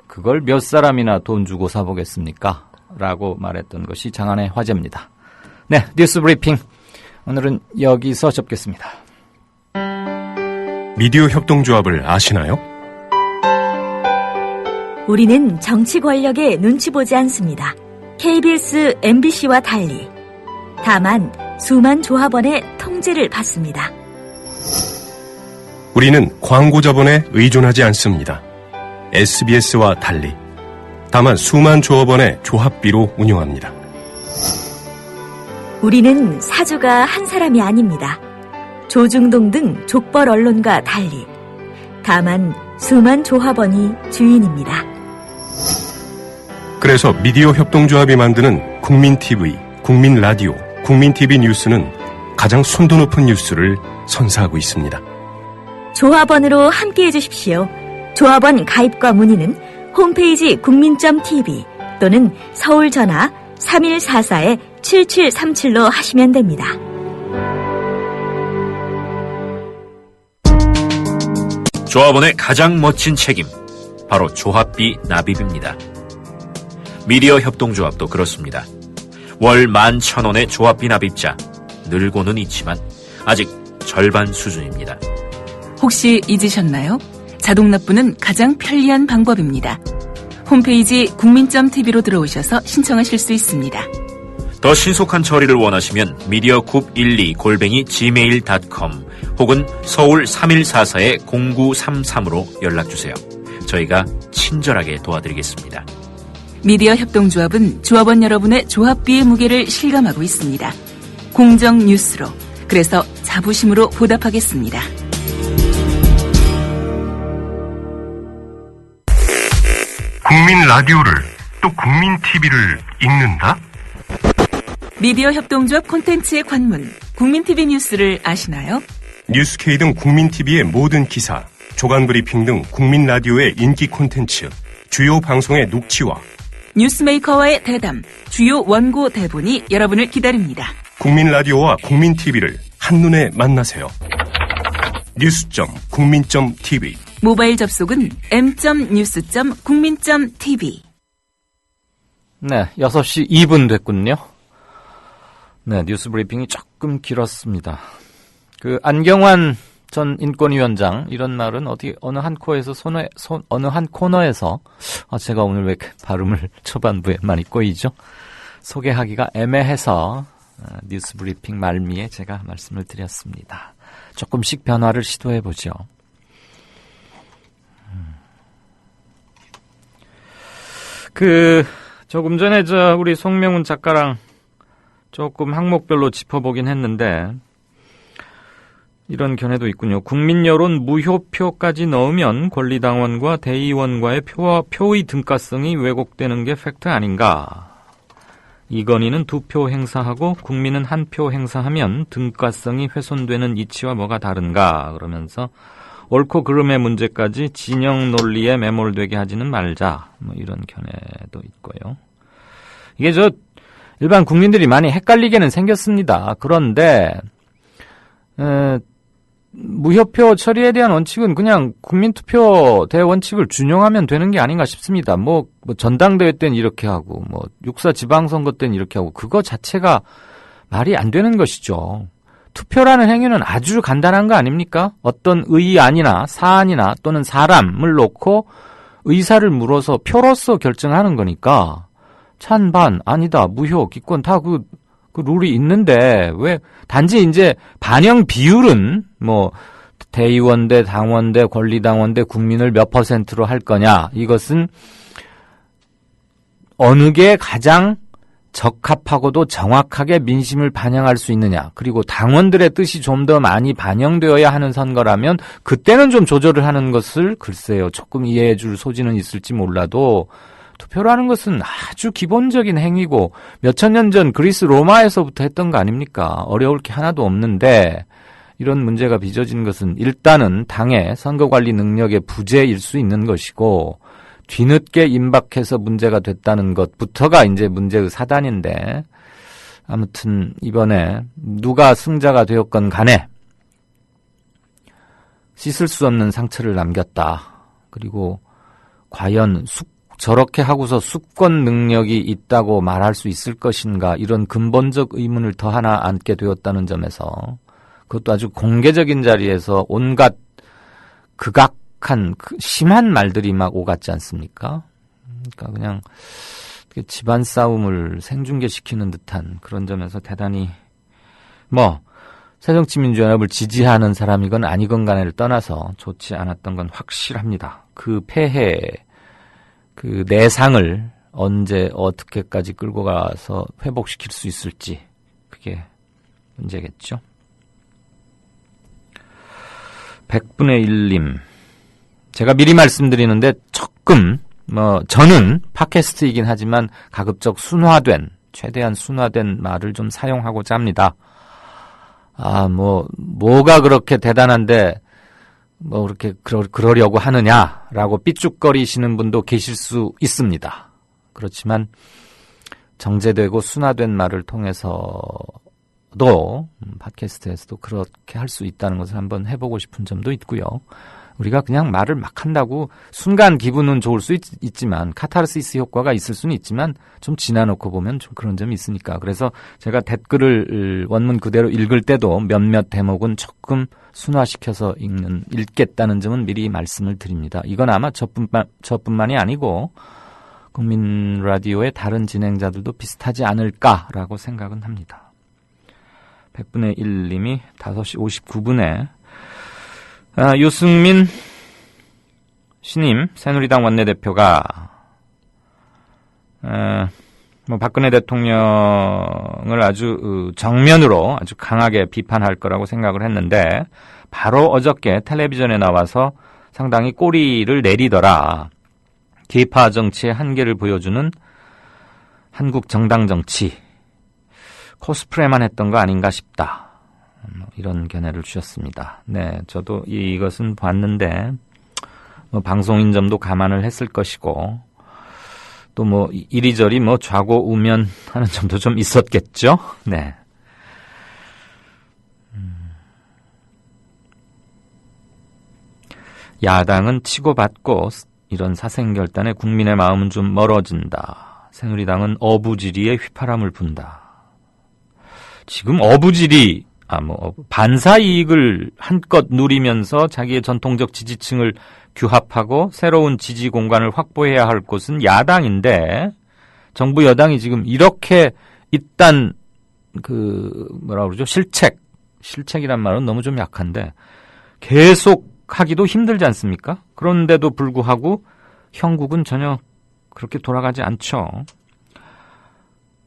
Speaker 2: 그걸 몇 사람이나 돈 주고 사보겠습니까? 라고 말했던 것이 장안의 화제입니다. 네, 뉴스 브리핑. 오늘은 여기서 접겠습니다.
Speaker 9: 미디어 협동조합을 아시나요?
Speaker 10: 우리는 정치 권력에 눈치 보지 않습니다. KBS, MBC와 달리. 다만 수만 조합원의 통제를 받습니다.
Speaker 9: 우리는 광고 자본에 의존하지 않습니다. SBS와 달리. 다만 수만 조합원의 조합비로 운영합니다.
Speaker 10: 우리는 사주가 한 사람이 아닙니다. 조중동 등 족벌 언론과 달리 다만 수만 조합원이 주인입니다.
Speaker 9: 그래서 미디어 협동조합이 만드는 국민TV, 국민라디오, 국민TV 뉴스는 가장 순도 높은 뉴스를 선사하고 있습니다.
Speaker 10: 조합원으로 함께해 주십시오. 조합원 가입과 문의는 홈페이지 국민.tv 또는 서울 전화 3144-7737로 하시면 됩니다.
Speaker 11: 조합원의 가장 멋진 책임, 바로 조합비 납입입니다. 미디어 협동조합도 그렇습니다. 월 11,000원의 조합비 납입자, 늘고는 있지만 아직 절반 수준입니다.
Speaker 12: 혹시 잊으셨나요? 자동 납부는 가장 편리한 방법입니다. 홈페이지 국민.tv로 들어오셔서 신청하실 수 있습니다.
Speaker 11: 더 신속한 처리를 원하시면 mediacoup12@gmail.com 혹은 서울 3144-0933으로 연락주세요. 저희가 친절하게 도와드리겠습니다.
Speaker 12: 미디어 협동조합은 조합원 여러분의 조합비의 무게를 실감하고 있습니다. 공정 뉴스로, 그래서 자부심으로 보답하겠습니다.
Speaker 9: 국민 라디오를 또 국민 TV를 읽는다?
Speaker 12: 미디어 협동조합 콘텐츠의 관문, 국민TV 뉴스를 아시나요?
Speaker 9: 뉴스K 등 국민 TV의 모든 기사, 조간 브리핑 등 국민 라디오의 인기 콘텐츠, 주요 방송의 녹취와
Speaker 12: 뉴스메이커와의 대담, 주요 원고 대본이 여러분을 기다립니다.
Speaker 9: 국민 라디오와 국민 TV를 한눈에 만나세요. 뉴스.국민.tv
Speaker 12: 모바일 접속은 m.news.국민.tv.
Speaker 2: 네, 6시 2분 됐군요. 네, 뉴스 브리핑이 조금 길었습니다. 안경환 전 인권위원장, 이런 말은 어느 한 코너에서, 제가 오늘 왜 이렇게 발음을 초반부에 많이 꼬이죠? 소개하기가 애매해서, 뉴스 브리핑 말미에 제가 말씀을 드렸습니다. 조금씩 변화를 시도해보죠. 조금 전에 우리 송명훈 작가랑 조금 항목별로 짚어보긴 했는데, 이런 견해도 있군요. 국민 여론 무효표까지 넣으면 권리당원과 대의원과의 표의 등가성이 왜곡되는 게 팩트 아닌가. 이건희는 2표 행사하고 국민은 1표 행사하면 등가성이 훼손되는 이치와 뭐가 다른가. 그러면서 옳고 그름의 문제까지 진영 논리에 매몰되게 하지는 말자. 이런 견해도 있고요. 이게 일반 국민들이 많이 헷갈리게는 생겼습니다. 그런데 무효표 처리에 대한 원칙은 그냥 국민투표 대원칙을 준용하면 되는 게 아닌가 싶습니다. 전당대회 때는 이렇게 하고, 육사 지방선거 때는 이렇게 하고, 그거 자체가 말이 안 되는 것이죠. 투표라는 행위는 아주 간단한 거 아닙니까? 어떤 의안이나 사안이나 또는 사람을 놓고 의사를 물어서 표로서 결정하는 거니까, 찬반, 아니다, 무효, 기권 다 그 룰이 있는데, 왜, 단지 이제 반영 비율은, 대의원 대 당원 대 권리당원 대 국민을 몇 %로 할 거냐, 이것은 어느 게 가장 적합하고도 정확하게 민심을 반영할 수 있느냐, 그리고 당원들의 뜻이 좀 더 많이 반영되어야 하는 선거라면, 그때는 좀 조절을 하는 것을, 글쎄요, 조금 이해해 줄 소지는 있을지 몰라도, 투표라는 것은 아주 기본적인 행위고 몇천 년 전 그리스 로마에서부터 했던 거 아닙니까? 어려울 게 하나도 없는데, 이런 문제가 빚어진 것은 일단은 당의 선거관리 능력의 부재일 수 있는 것이고, 뒤늦게 임박해서 문제가 됐다는 것부터가 이제 문제의 사단인데, 아무튼 이번에 누가 승자가 되었건 간에 씻을 수 없는 상처를 남겼다. 그리고 과연 저렇게 하고서 수권 능력이 있다고 말할 수 있을 것인가, 이런 근본적 의문을 더 하나 안게 되었다는 점에서, 그것도 아주 공개적인 자리에서 온갖 극악한 심한 말들이 막 오갔지 않습니까? 그러니까 그냥 집안 싸움을 생중계시키는 듯한 그런 점에서 대단히 새정치민주연합을 지지하는 사람이건 아니건 간에를 떠나서 좋지 않았던 건 확실합니다. 그 폐해, 그 내상을 언제 어떻게까지 끌고 가서 회복시킬 수 있을지, 그게 문제겠죠. 100분의 1님. 제가 미리 말씀드리는데 조금 저는 팟캐스트이긴 하지만 가급적 최대한 순화된 말을 좀 사용하고자 합니다. 뭐가 그렇게 대단한데 그렇게 그러려고 하느냐라고 삐죽거리시는 분도 계실 수 있습니다. 그렇지만 정제되고 순화된 말을 통해서도 팟캐스트에서도 그렇게 할 수 있다는 것을 한번 해보고 싶은 점도 있고요. 우리가 그냥 말을 막 한다고 순간 기분은 좋을 수 있지만 카타르시스 효과가 있을 수는 있지만 좀 지나놓고 보면 좀 그런 점이 있으니까. 그래서 제가 댓글을 원문 그대로 읽을 때도 몇몇 대목은 조금 순화시켜서 읽겠다는 점은 미리 말씀을 드립니다. 이건 아마 저뿐만이 아니고 국민 라디오의 다른 진행자들도 비슷하지 않을까라고 생각은 합니다. 100분의 1님이 5시 59분에 유승민 신임 새누리당 원내대표가 박근혜 대통령을 아주 정면으로 아주 강하게 비판할 거라고 생각을 했는데 바로 어저께 텔레비전에 나와서 상당히 꼬리를 내리더라. 계파 정치의 한계를 보여주는 한국 정당 정치 코스프레만 했던 거 아닌가 싶다. 이런 견해를 주셨습니다. 네, 저도 이것은 봤는데 방송인 점도 감안을 했을 것이고 또 이리저리 좌고우면하는 점도 좀 있었겠죠. 네. 야당은 치고받고 이런 사생결단에 국민의 마음은 좀 멀어진다. 새누리당은 어부지리에 휘파람을 분다. 지금 어부지리 반사 이익을 한껏 누리면서 자기의 전통적 지지층을 규합하고 새로운 지지 공간을 확보해야 할 곳은 야당인데 정부 여당이 지금 이렇게 일단 실책이란 말은 너무 좀 약한데 계속 하기도 힘들지 않습니까? 그런데도 불구하고 형국은 전혀 그렇게 돌아가지 않죠.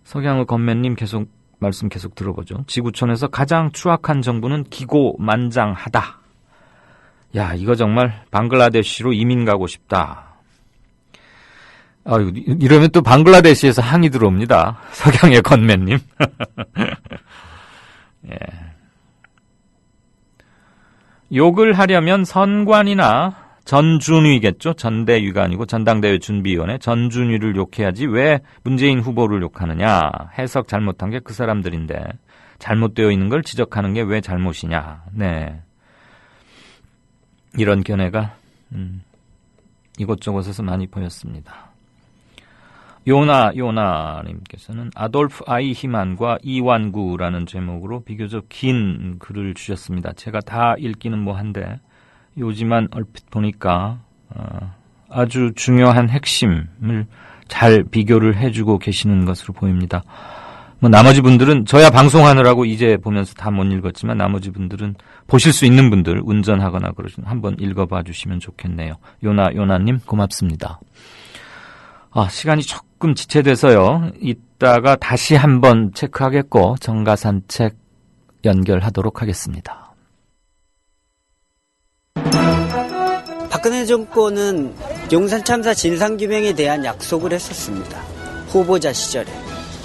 Speaker 2: 석양의 건매님 말씀 계속 들어보죠. 지구촌에서 가장 추악한 정부는 기고만장하다. 야, 이거 정말 방글라데시로 이민 가고 싶다. 이러면 또 방글라데시에서 항의 들어옵니다. 석양의 건매님. 예. 욕을 하려면 선관이나 전준위겠죠. 전대위가 아니고 전당대회 준비위원회 전준위를 욕해야지 왜 문재인 후보를 욕하느냐. 해석 잘못한 게 그 사람들인데 잘못되어 있는 걸 지적하는 게 왜 잘못이냐. 네, 이런 견해가 이곳저곳에서 많이 보였습니다. 요나님께서는 아돌프 아이히만과 이완구라는 제목으로 비교적 긴 글을 주셨습니다. 제가 다 읽기는 뭐한데 요지만 얼핏 보니까 아주 중요한 핵심을 잘 비교를 해주고 계시는 것으로 보입니다. 나머지 분들은 저야 방송하느라고 이제 보면서 다 못 읽었지만 나머지 분들은 보실 수 있는 분들 운전하거나 그러시면 한번 읽어봐 주시면 좋겠네요. 요나님 고맙습니다. 시간이 조금 지체돼서요. 이따가 다시 한번 체크하겠고 정가산책 연결하도록 하겠습니다.
Speaker 13: 박근혜 정권은 용산 참사 진상규명에 대한 약속을 했었습니다. 후보자 시절에.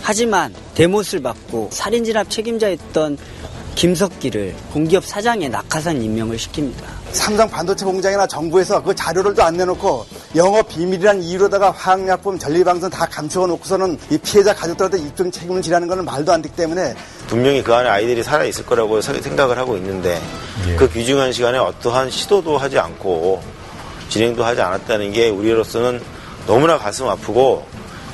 Speaker 13: 하지만 대못을 받고 살인진압 책임자였던 김석기를 공기업 사장에 낙하산 임명을 시킵니다.
Speaker 14: 삼성 반도체 공장이나 정부에서 그 자료를 또 안 내놓고 영업 비밀이란 이유로다가 화학약품, 전리방송 다 감추어 놓고서는 이 피해자 가족들한테 입증 책임을 지라는 건 말도 안 되기 때문에
Speaker 15: 분명히 그 안에 아이들이 살아있을 거라고 생각을 하고 있는데 그 귀중한 시간에 어떠한 시도도 하지 않고 진행도 하지 않았다는 게 우리로서는 너무나 가슴 아프고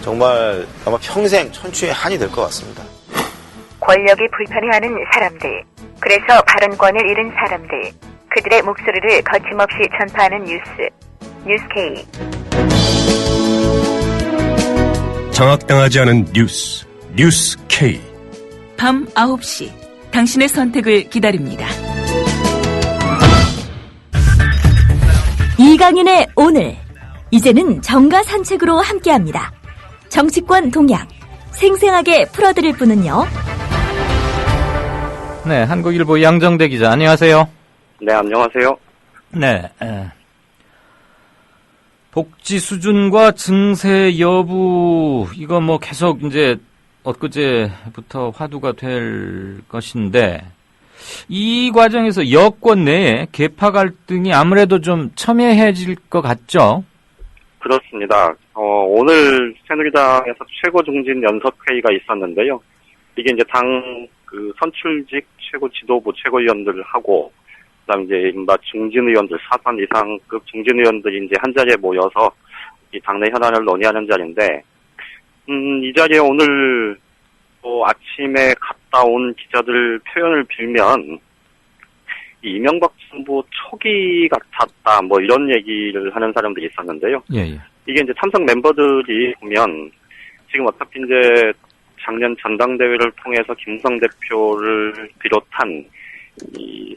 Speaker 15: 정말 아마 평생 천추의 한이 될 것 같습니다.
Speaker 16: 권력이 불편해하는 사람들, 그래서 발언권을 잃은 사람들, 그들의 목소리를 거침없이 전파하는 뉴스K.
Speaker 9: 장악당하지 않은 뉴스K.
Speaker 12: 밤 9시, 당신의 선택을 기다립니다.
Speaker 10: 이강윤의 오늘, 이제는 정가 산책으로 함께합니다. 정치권 동향, 생생하게 풀어드릴 분은요.
Speaker 2: 네, 한국일보 양정대 기자, 안녕하세요.
Speaker 17: 네, 안녕하세요.
Speaker 2: 네. 복지 수준과 증세 여부, 이거 뭐 계속 이제 엊그제부터 화두가 될 것인데, 이 과정에서 여권 내에 계파 갈등이 아무래도 좀 첨예해질 것 같죠?
Speaker 17: 그렇습니다. 오늘 새누리당에서 최고 중진 연석회의가 있었는데요. 이게 이제 당 선출직 최고 지도부 최고위원들하고, 그다음 이제 이른바 중진 의원들, 사선 이상급 중진 의원들이 이제 한 자리에 모여서 이 당내 현안을 논의하는 자리인데, 이 자리에 오늘 아침에 갔다 온 기자들 표현을 빌면, 이 이명박 정부 초기 같았다, 뭐 이런 얘기를 하는 사람들이 있었는데요.
Speaker 2: 예.
Speaker 17: 이게 이제 참석 멤버들이 보면, 지금 어차피 이제 작년 전당대회를 통해서 김무성 대표를 비롯한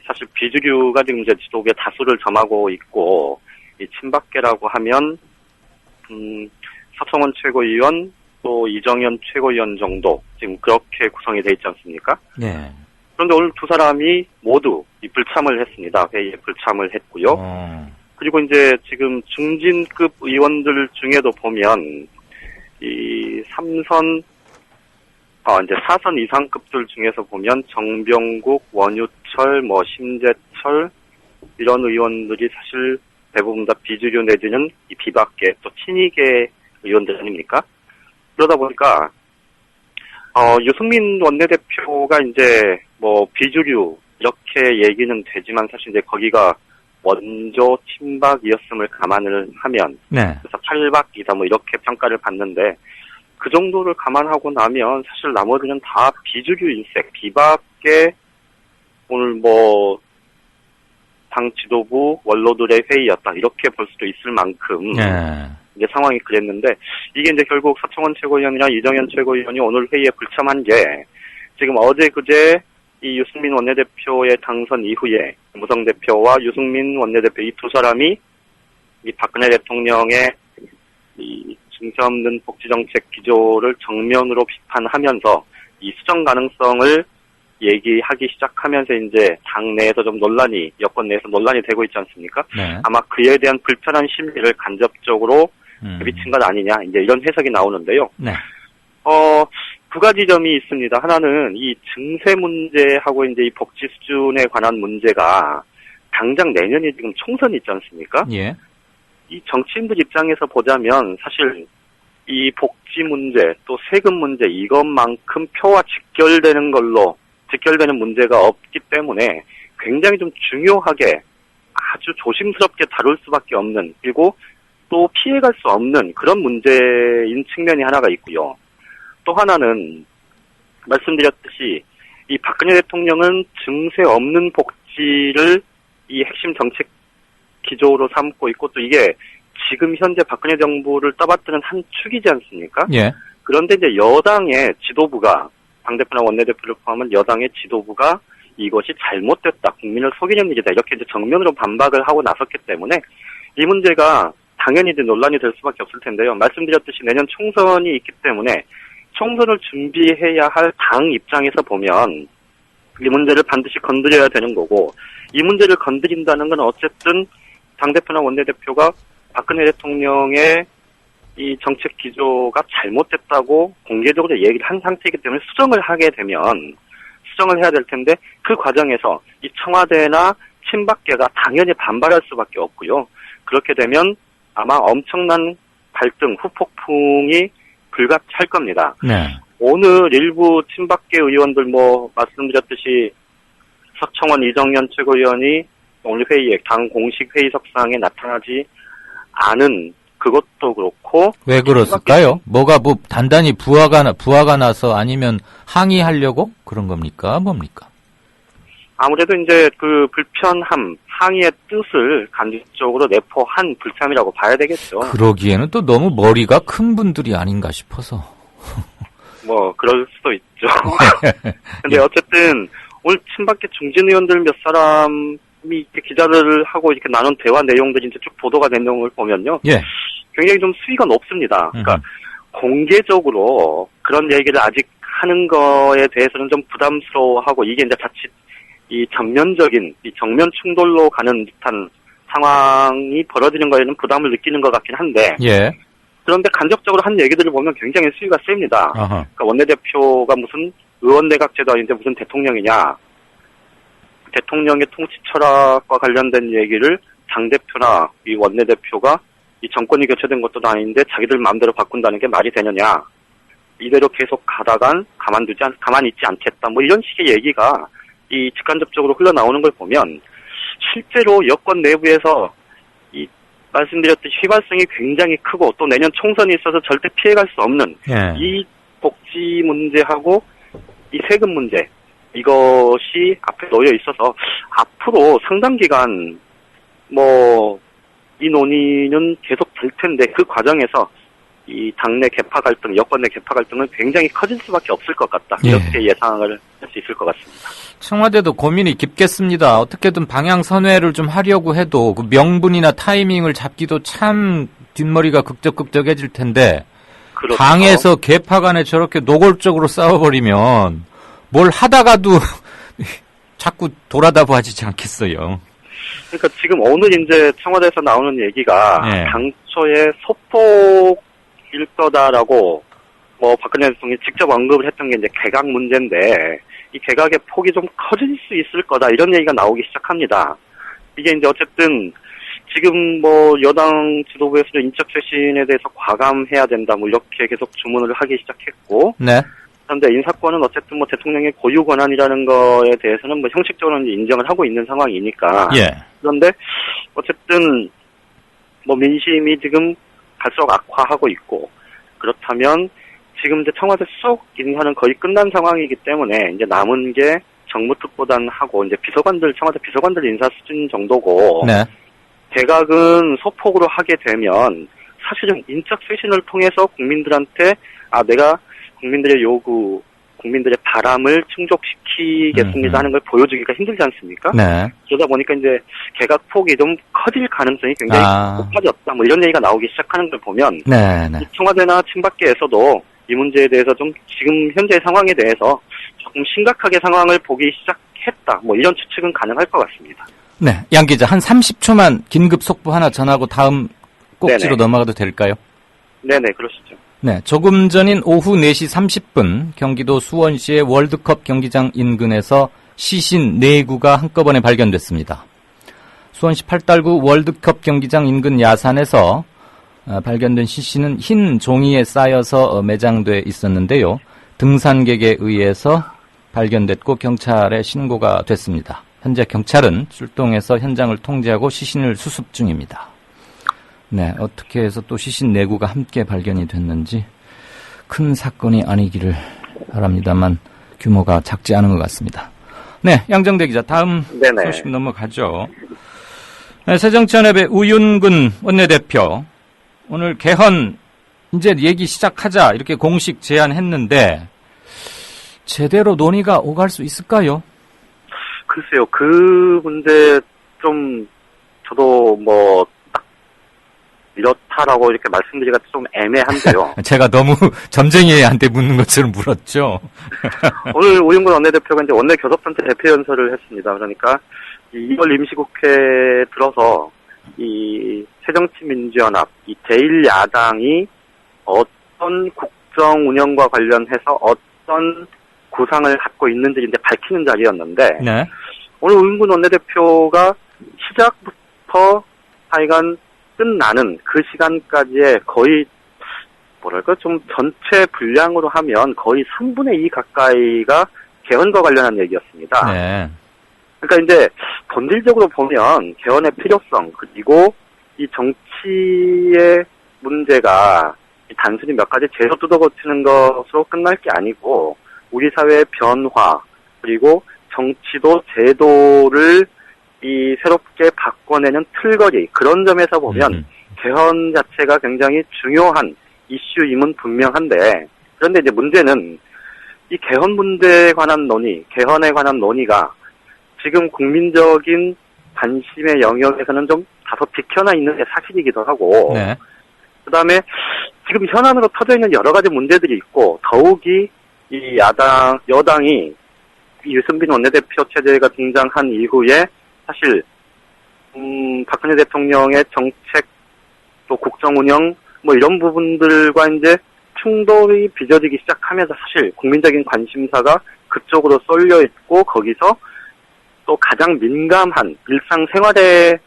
Speaker 17: 사실 비주류가 지금 이제 지도부에 다수를 점하고 있고, 이 친박계라고 하면 서청원 최고위원 또 이정현 최고위원 정도 지금 그렇게 구성이 돼 있지 않습니까?
Speaker 2: 네.
Speaker 17: 그런데 오늘 두 사람이 모두 이 불참을 했습니다. 회의에 불참을 했고요. 그리고 이제 지금 중진급 의원들 중에도 보면 이 이제 4선 이상급들 중에서 보면 정병국, 원유철, 심재철 이런 의원들이 사실 대부분 다 비주류 내지는 이 비박계 또 친이계 의원들 아닙니까? 그러다 보니까 유승민 원내대표가 이제 비주류 이렇게 얘기는 되지만 사실 이제 거기가 원조 친박이었음을 감안을 하면 그래서 탈박이다 이렇게 평가를 받는데 그 정도를 감안하고 나면 사실 나머지는 다 비주류 일색, 비박계 오늘 당 지도부 원로들의 회의였다 이렇게 볼 수도 있을 만큼 이제 상황이 그랬는데 이게 이제 결국 서청원 최고위원이랑 이정현 최고위원이 오늘 회의에 불참한 게 지금 어제 그제 이 유승민 원내대표의 당선 이후에 무성 대표와 유승민 원내대표 이 두 사람이 이 박근혜 대통령의 이 증세 없는 복지정책 기조를 정면으로 비판하면서 이 수정 가능성을 얘기하기 시작하면서 이제 당내에서 좀 논란이, 여권 내에서 논란이 되고 있지 않습니까? 아마 그에 대한 불편한 심리를 간접적으로 비친 것 아니냐, 이제 이런 해석이 나오는데요. 두 가지 점이 있습니다. 하나는 이 증세 문제하고 이제 이 복지 수준에 관한 문제가 당장 내년에 지금 총선이 있지 않습니까? 이 정치인들 입장에서 보자면 사실 이 복지 문제 또 세금 문제 이것만큼 표와 직결되는 문제가 없기 때문에 굉장히 좀 중요하게 아주 조심스럽게 다룰 수밖에 없는 그리고 또 피해갈 수 없는 그런 문제인 측면이 하나가 있고요. 또 하나는 말씀드렸듯이 이 박근혜 대통령은 증세 없는 복지를 이 핵심 정책 기조로 삼고 있고 또 이게 지금 현재 박근혜 정부를 떠받드는 한 축이지 않습니까? 그런데 이제 여당의 지도부가 당대표나 원내대표를 포함한 여당의 지도부가 이것이 잘못됐다, 국민을 속이는 일이다 이렇게 이제 정면으로 반박을 하고 나섰기 때문에 이 문제가 당연히 이제 논란이 될 수밖에 없을 텐데요. 말씀드렸듯이 내년 총선이 있기 때문에 총선을 준비해야 할 당 입장에서 보면 이 문제를 반드시 건드려야 되는 거고 이 문제를 건드린다는 건 어쨌든 당대표나 원내대표가 박근혜 대통령의 이 정책 기조가 잘못됐다고 공개적으로 얘기를 한 상태이기 때문에 수정을 하게 되면 수정을 해야 될 텐데 그 과정에서 이 청와대나 친박계가 당연히 반발할 수밖에 없고요. 그렇게 되면 아마 엄청난 갈등, 후폭풍이 불가피할 겁니다. 오늘 일부 친박계 의원들 말씀드렸듯이 서청원 이정현 최고위원이 오늘 회의에 당 공식 회의석상에 나타나지 않은 그것도 그렇고
Speaker 2: 왜 그렇을까요? 뭐가 단단히 부하가 나서 아니면 항의하려고 그런 겁니까? 뭡니까?
Speaker 17: 아무래도 이제 그 불편함, 항의의 뜻을 간접적으로 내포한 불참이라고 봐야 되겠죠.
Speaker 2: 그러기에는 또 너무 머리가 큰 분들이 아닌가 싶어서.
Speaker 17: 그럴 수도 있죠. 근데 어쨌든 오늘 친박계 중진 의원들 몇 사람이 이렇게 기자를 하고 이렇게 나눈 대화 내용들이 이제 쭉 보도가 된 내용을 보면요. 굉장히 좀 수위가 높습니다. 그러니까 공개적으로 그런 얘기를 아직 하는 거에 대해서는 좀 부담스러워하고 이게 이제 자칫 이 전면적인 이 정면 충돌로 가는 듯한 상황이 벌어지는 거에는 부담을 느끼는 것 같긴 한데
Speaker 2: 예.
Speaker 17: 그런데 간접적으로 한 얘기들을 보면 굉장히 수위가 셉니다. 그러니까 원내대표가 무슨 의원내각제도 아닌데 무슨 대통령이냐. 대통령의 통치 철학과 관련된 얘기를 당대표나 이 원내대표가 이 정권이 교체된 것도 아닌데 자기들 마음대로 바꾼다는 게 말이 되느냐. 이대로 계속 가다간 가만히 있지 않겠다. 뭐 이런 식의 얘기가 이 직간접적으로 흘러나오는 걸 보면 실제로 여권 내부에서 이 말씀드렸듯이 휘발성이 굉장히 크고 또 내년 총선이 있어서 절대 피해갈 수 없는 이 복지 문제하고 이 세금 문제 이것이 앞에 놓여 있어서 앞으로 상당 기간 뭐 이 논의는 계속 될 텐데 그 과정에서 이 당내 개파 갈등, 여권 내 개파 갈등은 굉장히 커질 수밖에 없을 것 같다. 이렇게 예상을 할 수 있을 것 같습니다.
Speaker 2: 청와대도 고민이 깊겠습니다. 어떻게든 방향 선회를 좀 하려고 해도 그 명분이나 타이밍을 잡기도 참 뒷머리가 극적극적해질 텐데
Speaker 17: 그렇죠.
Speaker 2: 당에서 개파 간에 저렇게 노골적으로 싸워버리면 뭘 하다가도 자꾸 돌아다보아지지 않겠어요.
Speaker 17: 그러니까 지금 오늘 이제 청와대에서 나오는 얘기가 당초에 소폭일 거다라고 뭐 박근혜 대통령이 직접 언급을 했던 게 이제 개각 문제인데 이 개각의 폭이 좀 커질 수 있을 거다 이런 얘기가 나오기 시작합니다. 이게 이제 어쨌든 지금 뭐 여당 지도부에서도 인적 쇄신에 대해서 과감해야 된다 뭐 이렇게 계속 주문을 하기 시작했고
Speaker 2: 네.
Speaker 17: 그런데 인사권은 어쨌든 뭐 대통령의 고유 권한이라는 거에 대해서는 뭐 형식적으로는 인정을 하고 있는 상황이니까. 그런데 어쨌든 뭐 민심이 지금 갈수록 악화하고 있고 그렇다면 지금 이제 청와대 수석 인사는 거의 끝난 상황이기 때문에 이제 남은 게 정무특보단 하고 이제 청와대 비서관들 인사 수준 정도고. 개각은 소폭으로 하게 되면 사실은 인적 쇄신을 통해서 국민들한테 내가 국민들의 요구, 국민들의 바람을 충족시키겠습니다 하는 걸 보여주기가 힘들지 않습니까? 그러다 보니까 이제 개각 폭이 좀 커질 가능성이 굉장히 높아졌다. 뭐 이런 얘기가 나오기 시작하는 걸 보면 이 청와대나 친박계에서도 이 문제에 대해서 좀 지금 현재 상황에 대해서 조금 심각하게 상황을 보기 시작했다. 뭐 이런 추측은 가능할 것 같습니다.
Speaker 2: 네, 양 기자 한 30초만 긴급 속보 하나 전하고 다음 꼭지로 넘어가도 될까요?
Speaker 17: 네네, 그러시죠.
Speaker 2: 네, 조금 전인 오후 4시 30분 경기도 수원시의 월드컵 경기장 인근에서 시신 4구가 한꺼번에 발견됐습니다. 수원시 팔달구 월드컵 경기장 인근 야산에서 발견된 시신은 흰 종이에 쌓여서 매장돼 있었는데요. 등산객에 의해서 발견됐고 경찰에 신고가 됐습니다. 현재 경찰은 출동해서 현장을 통제하고 시신을 수습 중입니다. 네, 어떻게 해서 또 시신 4구가 함께 발견이 됐는지 큰 사건이 아니기를 바랍니다만 규모가 작지 않은 것 같습니다. 네, 양정대 기자 다음 소식 넘어가죠. 네, 새정치연합의 우윤근 원내대표 오늘 개헌 이제 얘기 시작하자 이렇게 공식 제안했는데 제대로 논의가 오갈 수 있을까요?
Speaker 17: 글쎄요, 그 문제 좀 저도 뭐 이렇다라고 이렇게 말씀드리기가 좀 애매한데요.
Speaker 2: 제가 너무 점쟁이한테 묻는 것처럼 물었죠.
Speaker 17: 오늘 우윤근 원내대표가 이제 원내교섭단체 대표연설을 했습니다. 그러니까 2월 임시국회 들어서 이 새정치민주연합, 이 제1야당이 어떤 국정 운영과 관련해서 어떤 구상을 갖고 있는지 이제 밝히는 자리였는데 오늘 우윤근 원내대표가 시작부터 하여간 끝나는 그 시간까지의 거의 뭐랄까 좀 전체 분량으로 하면 거의 3분의 2 가까이가 개헌과 관련한 얘기였습니다. 그러니까 이제 본질적으로 보면 개헌의 필요성 그리고 이 정치의 문제가 단순히 몇 가지 제도 뜯어고치는 것으로 끝날 게 아니고 우리 사회의 변화 그리고 정치도 제도를 이 새롭게 바꿔내는 틀거리 그런 점에서 보면 개헌 자체가 굉장히 중요한 이슈임은 분명한데 그런데 이제 문제는 이 개헌 문제에 관한 논의, 개헌에 관한 논의가 지금 국민적인 관심의 영역에서는 좀 다소 비켜나 있는 게 사실이기도 하고 그다음에 지금 현안으로 터져 있는 여러 가지 문제들이 있고 더욱이 이 여당이 이 유승민 원내대표 체제가 등장한 이후에 사실 박근혜 대통령의 정책, 또 국정 운영, 뭐 이런 부분들과 이제 충돌이 빚어지기 시작하면서 사실 국민적인 관심사가 그쪽으로 쏠려 있고, 거기서 또 가장 민감한 일상생활의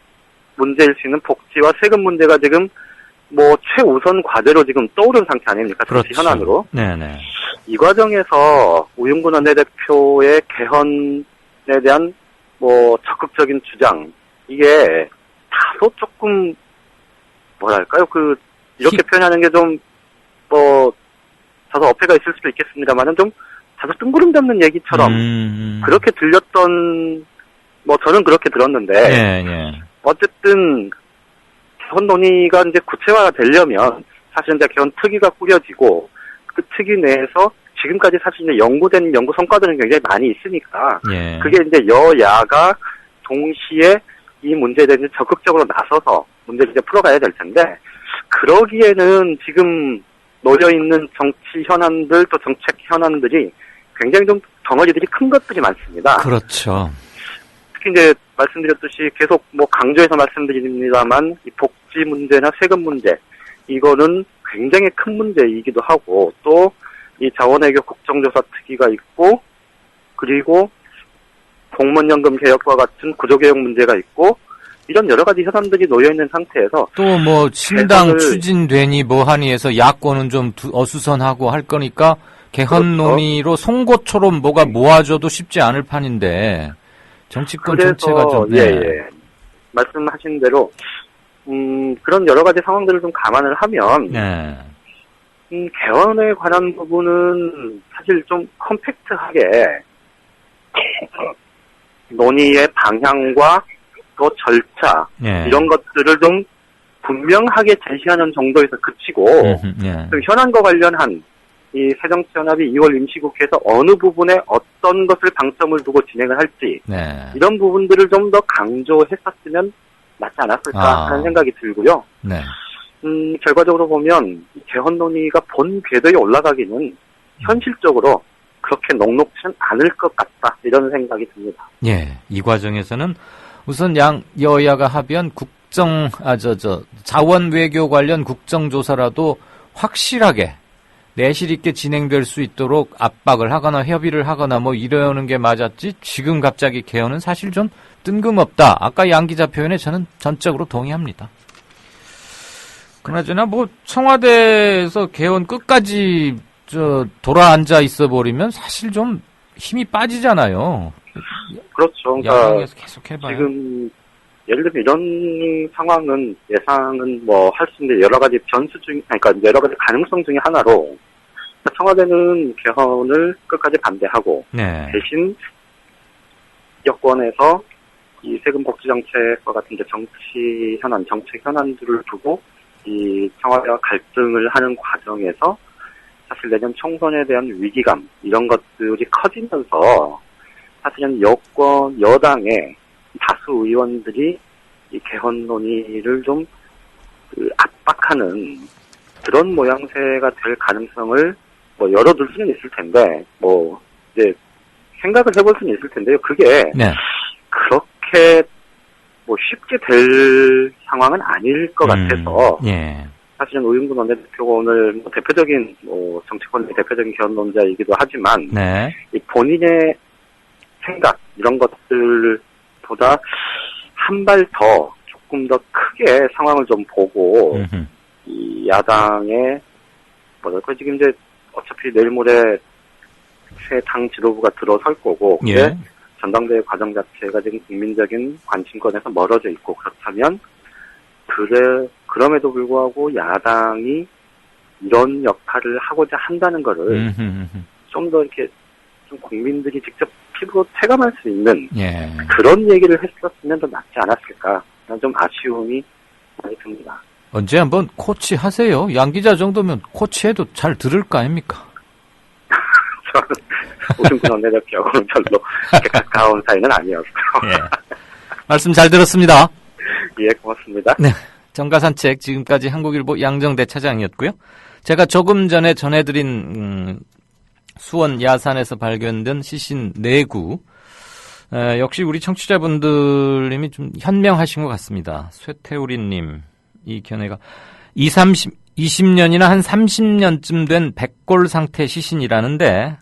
Speaker 17: 문제일 수 있는 복지와 세금 문제가 지금 뭐 최우선 과제로 지금 떠오른 상태 아닙니까? 정치
Speaker 2: 그렇죠.
Speaker 17: 현안으로.
Speaker 2: 네네.
Speaker 17: 이 과정에서 우윤근 원내대표의 개헌에 대한 뭐 적극적인 주장, 이게 다소 조금 뭐랄까요? 이렇게 표현하는 게 좀 뭐 다소 어폐가 있을 수도 있겠습니다만은 좀 다소 뜬구름 잡는 얘기처럼 그렇게 들렸던, 뭐 저는 그렇게 들었는데,
Speaker 2: 예.
Speaker 17: 어쨌든 개헌 논의가 이제 구체화가 되려면 사실 이제 개헌 특위가 꾸려지고, 그 특위 내에서 지금까지 사실 이제 연구된 연구 성과들은 굉장히 많이 있으니까,
Speaker 2: 예.
Speaker 17: 그게 이제 여야가 동시에 이 문제에 대해서 적극적으로 나서서 문제를 이제 풀어가야 될 텐데, 그러기에는 지금 놓여있는 정치 현안들, 또 정책 현안들이 굉장히 좀 덩어리들이 큰 것들이 많습니다.
Speaker 2: 그렇죠.
Speaker 17: 특히 이제 말씀드렸듯이 계속 뭐 강조해서 말씀드립니다만, 이 복지 문제나 세금 문제, 이거는 굉장히 큰 문제이기도 하고, 또 이 자원외교 국정조사 특위가 있고, 그리고 공무원연금 개혁과 같은 구조개혁 문제가 있고, 이런 여러 가지 현안들이 놓여있는 상태에서
Speaker 2: 또 뭐 신당
Speaker 17: 개헌을
Speaker 2: 추진되니 뭐하니 해서 야권은 좀 어수선하고 할 거니까 개헌
Speaker 17: 그렇죠.
Speaker 2: 논의로 송곳처럼 뭐가 모아져도 쉽지 않을 판인데 정치권 전체가 좀
Speaker 17: 말씀하신 대로 그런 여러 가지 상황들을 좀 감안을 하면 개헌에 관한 부분은 사실 좀 컴팩트하게 논의의 방향과 또 절차 이런 것들을 좀 분명하게 제시하는 정도에서 그치고 그 현안과 관련한 이 새정치연합이 2월 임시국회에서 어느 부분에 어떤 것을 방점을 두고 진행을 할지 이런 부분들을 좀 더 강조했었으면 맞지 않았을까 하는 생각이 들고요. 결과적으로 보면 개헌 논의가 본 궤도에 올라가기는 현실적으로 그렇게 녹록지는 않을 것 같다, 이런 생각이 듭니다.
Speaker 2: 예, 이 과정에서는 우선 양 여야가 합의한 자원 외교 관련 국정조사라도 확실하게 내실 있게 진행될 수 있도록 압박을 하거나 협의를 하거나 뭐 이러는 게 맞았지, 지금 갑자기 개헌은 사실 좀 뜬금없다. 아까 양 기자 표현에 저는 전적으로 동의합니다. 그나저나 뭐 청와대에서 개헌 끝까지 돌아앉아 있어 버리면 사실 좀 힘이 빠지잖아요.
Speaker 17: 그렇죠.
Speaker 2: 야당에서 계속 해봐요.
Speaker 17: 지금 예를 들면 이런 상황은 예상은 뭐 할 수 있는데 여러 가지 변수 중, 그러니까 여러 가지 가능성 중에 하나로 청와대는 개헌을 끝까지 반대하고 대신 여권에서 이 세금 복지 정책과 같은 이제 정치 현안, 정책 현안들을 두고 이 청와대와 갈등을 하는 과정에서 사실 내년 총선에 대한 위기감 이런 것들이 커지면서 사실은 여당의 다수 의원들이 이 개헌 논의를 좀 압박하는 그런 모양새가 될 가능성을 뭐 열어둘 수는 있을 텐데, 뭐 이제 생각을 해볼 수는 있을 텐데요. 그게 그렇게 뭐 쉽게 될 상황은 아닐 것 같아서 사실은 우윤근 원내대표가 오늘 뭐 대표적인 뭐 정치권의 대표적인 개헌 논자이기도 하지만 이 본인의 생각 이런 것들보다 한 발 더 조금 더 크게 상황을 좀 보고 이 야당의 뭐랄까 지금 이제 어차피 내일 모레 새 당 지도부가 들어설 거고 근데 전당대회 과정 자체가 지금 국민적인 관심권에서 멀어져 있고 그렇다면 그럼에도 불구하고 야당이 이런 역할을 하고자 한다는 거를 좀 더 이렇게 좀 국민들이 직접 피부로 체감할 수 있는 그런 얘기를 했었으면 더 낫지 않았을까 좀 아쉬움이 많이 듭니다.
Speaker 2: 언제 한번 코치 하세요. 양 기자 정도면 코치해도 잘 들을 거 아닙니까?
Speaker 17: 저는 우승근 원내대표하고는 별로 가까운 사이는 아니었어요.
Speaker 2: 말씀 잘 들었습니다.
Speaker 17: 예, 고맙습니다.
Speaker 2: 네, 정가산책 지금까지 한국일보 양정대 차장이었고요. 제가 조금 전에 전해드린 수원 야산에서 발견된 시신 4구 역시 우리 청취자분들님이 좀 현명하신 것 같습니다. 쇠태우리님, 이 견해가 20년이나 한 30년쯤 된 백골 상태 시신이라는데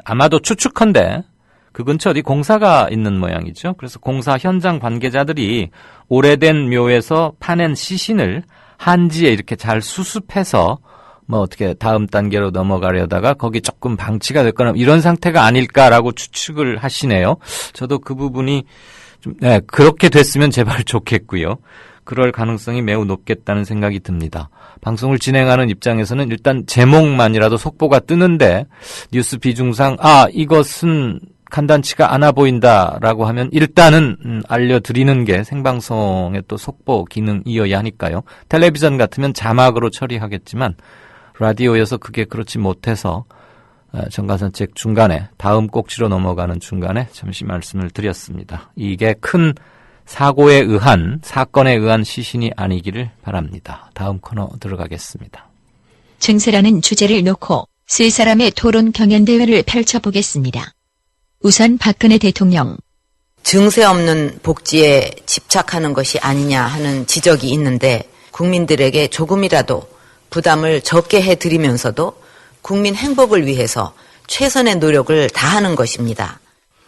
Speaker 2: 아마도 추측컨대 그 근처 어디 공사가 있는 모양이죠. 그래서 공사 현장 관계자들이 오래된 묘에서 파낸 시신을 한지에 이렇게 잘 수습해서 뭐 어떻게 다음 단계로 넘어가려다가 거기 조금 방치가 됐거나 이런 상태가 아닐까라고 추측을 하시네요. 저도 그 부분이 좀 그렇게 됐으면 제발 좋겠고요. 그럴 가능성이 매우 높겠다는 생각이 듭니다. 방송을 진행하는 입장에서는 일단 제목만이라도 속보가 뜨는데 뉴스 비중상 이것은 간단치가 않아 보인다라고 하면 일단은 알려드리는 게 생방송의 또 속보 기능이어야 하니까요. 텔레비전 같으면 자막으로 처리하겠지만 라디오에서 그게 그렇지 못해서 정가선책 중간에 다음 꼭지로 넘어가는 중간에 잠시 말씀을 드렸습니다. 이게 큰 사건에 의한 시신이 아니기를 바랍니다. 다음 코너 들어가겠습니다.
Speaker 6: 증세라는 주제를 놓고 세 사람의 토론 경연대회를 펼쳐보겠습니다. 우선 박근혜 대통령.
Speaker 18: 증세 없는 복지에 집착하는 것이 아니냐 하는 지적이 있는데 국민들에게 조금이라도 부담을 적게 해드리면서도 국민 행복을 위해서 최선의 노력을 다하는 것입니다.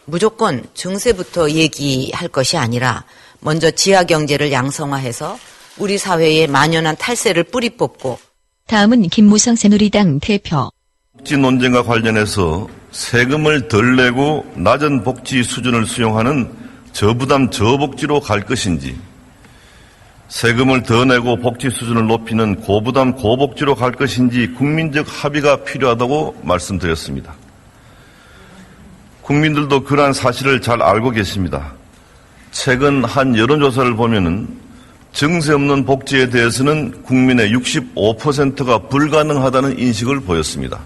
Speaker 18: 무조건 증세부터 얘기할 것이 아니라 먼저 지하경제를 양성화해서 우리 사회에 만연한 탈세를 뿌리 뽑고.
Speaker 6: 다음은 김무성 새누리당 대표.
Speaker 19: 복지 논쟁과 관련해서 세금을 덜 내고 낮은 복지 수준을 수용하는 저부담 저복지로 갈 것인지, 세금을 더 내고 복지 수준을 높이는 고부담 고복지로 갈 것인지 국민적 합의가 필요하다고 말씀드렸습니다. 국민들도 그러한 사실을 잘 알고 계십니다. 최근 한 여론조사를 보면은 증세 없는 복지에 대해서는 국민의 65%가 불가능하다는 인식을 보였습니다.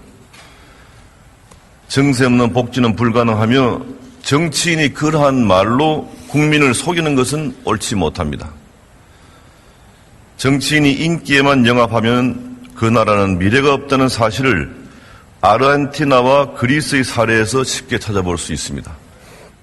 Speaker 19: 증세 없는 복지는 불가능하며 정치인이 그러한 말로 국민을 속이는 것은 옳지 못합니다. 정치인이 인기에만 영합하면 그 나라는 미래가 없다는 사실을 아르헨티나와 그리스의 사례에서 쉽게 찾아볼 수 있습니다.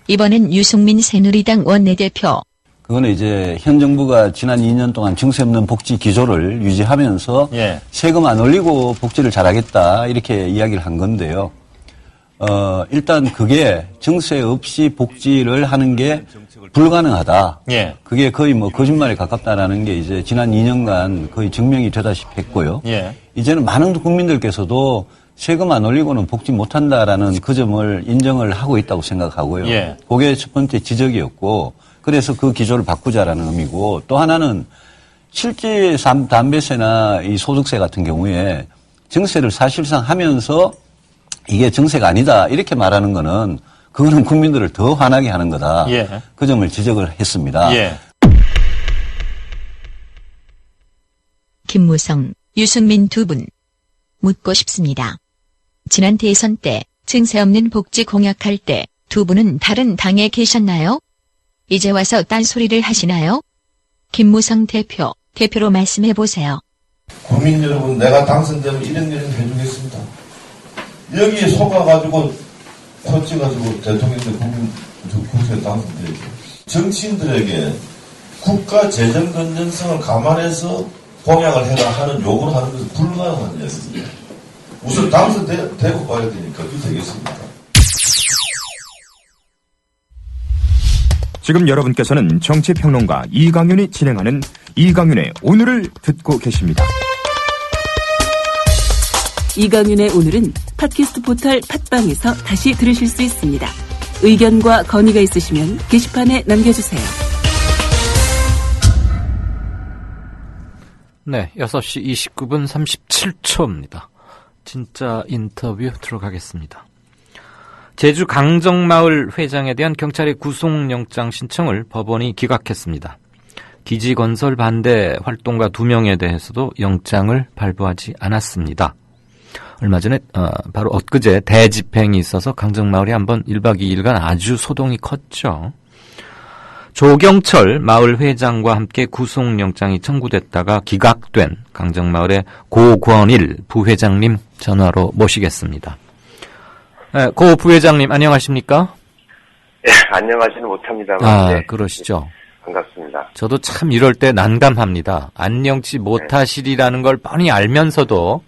Speaker 6: 이번엔 유승민 새누리당 원내대표.
Speaker 20: 그거는 이제 현 정부가 지난 2년 동안 증세 없는 복지 기조를 유지하면서 세금 안 올리고 복지를 잘하겠다 이렇게 이야기를 한 건데요. 일단 그게 증세 없이 복지를 하는 게 불가능하다. 그게 거의 뭐 거짓말에 가깝다라는 게 이제 지난 2년간 거의 증명이 되다시피 했고요. 이제는 많은 국민들께서도 세금 안 올리고는 복지 못한다라는 그 점을 인정을 하고 있다고 생각하고요. 그게 첫 번째 지적이었고, 그래서 그 기조를 바꾸자라는 의미고, 또 하나는 실제 담배세나 이 소득세 같은 경우에 증세를 사실상 하면서 이게 증세가 아니다 이렇게 말하는 거는 그거는 국민들을 더 화나게 하는 거다. 그 점을 지적을 했습니다.
Speaker 6: 김무성, 유승민 두 분 묻고 싶습니다. 지난 대선 때 증세 없는 복지 공약할 때 두 분은 다른 당에 계셨나요? 이제 와서 딴소리를 하시나요? 김무성 대표로 말씀해 보세요.
Speaker 21: 국민 여러분, 내가 당선되면 이런 해주겠습니다. 여기에 속아가지고 코 찍어가지고 대통령들 국회에 당선되죠. 정치인들에게 국가 재정 건전성을 감안해서 공약을 해라 하는 요구를 하는 것은 불가능한 일입니다. 우선 당선되고 봐야 되니까 그게 되겠습니다.
Speaker 1: 지금 여러분께서는 정치평론가 이강윤이 진행하는 이강윤의 오늘을 듣고 계십니다.
Speaker 12: 이강윤의 오늘은 팟캐스트 포털 팟빵에서 다시 들으실 수 있습니다. 의견과 건의가 있으시면 게시판에 남겨주세요.
Speaker 2: 네, 6시 29분 37초입니다. 진짜 인터뷰 들어가겠습니다. 제주 강정마을 회장에 대한 경찰의 구속영장 신청을 법원이 기각했습니다. 기지건설 반대 활동가 2명에 대해서도 영장을 발부하지 않았습니다. 얼마 전에 바로 엊그제 대집행이 있어서 강정마을이 한번 1박 2일간 아주 소동이 컸죠. 조경철 마을 회장과 함께 구속영장이 청구됐다가 기각된 강정마을의 고권일 부회장님 전화로 모시겠습니다. 고 부회장님 안녕하십니까?
Speaker 4: 안녕하지는 못합니다만. 네.
Speaker 2: 그러시죠.
Speaker 4: 반갑습니다.
Speaker 2: 저도 참 이럴 때 난감합니다. 안녕치 못하시리라는 걸 뻔히 알면서도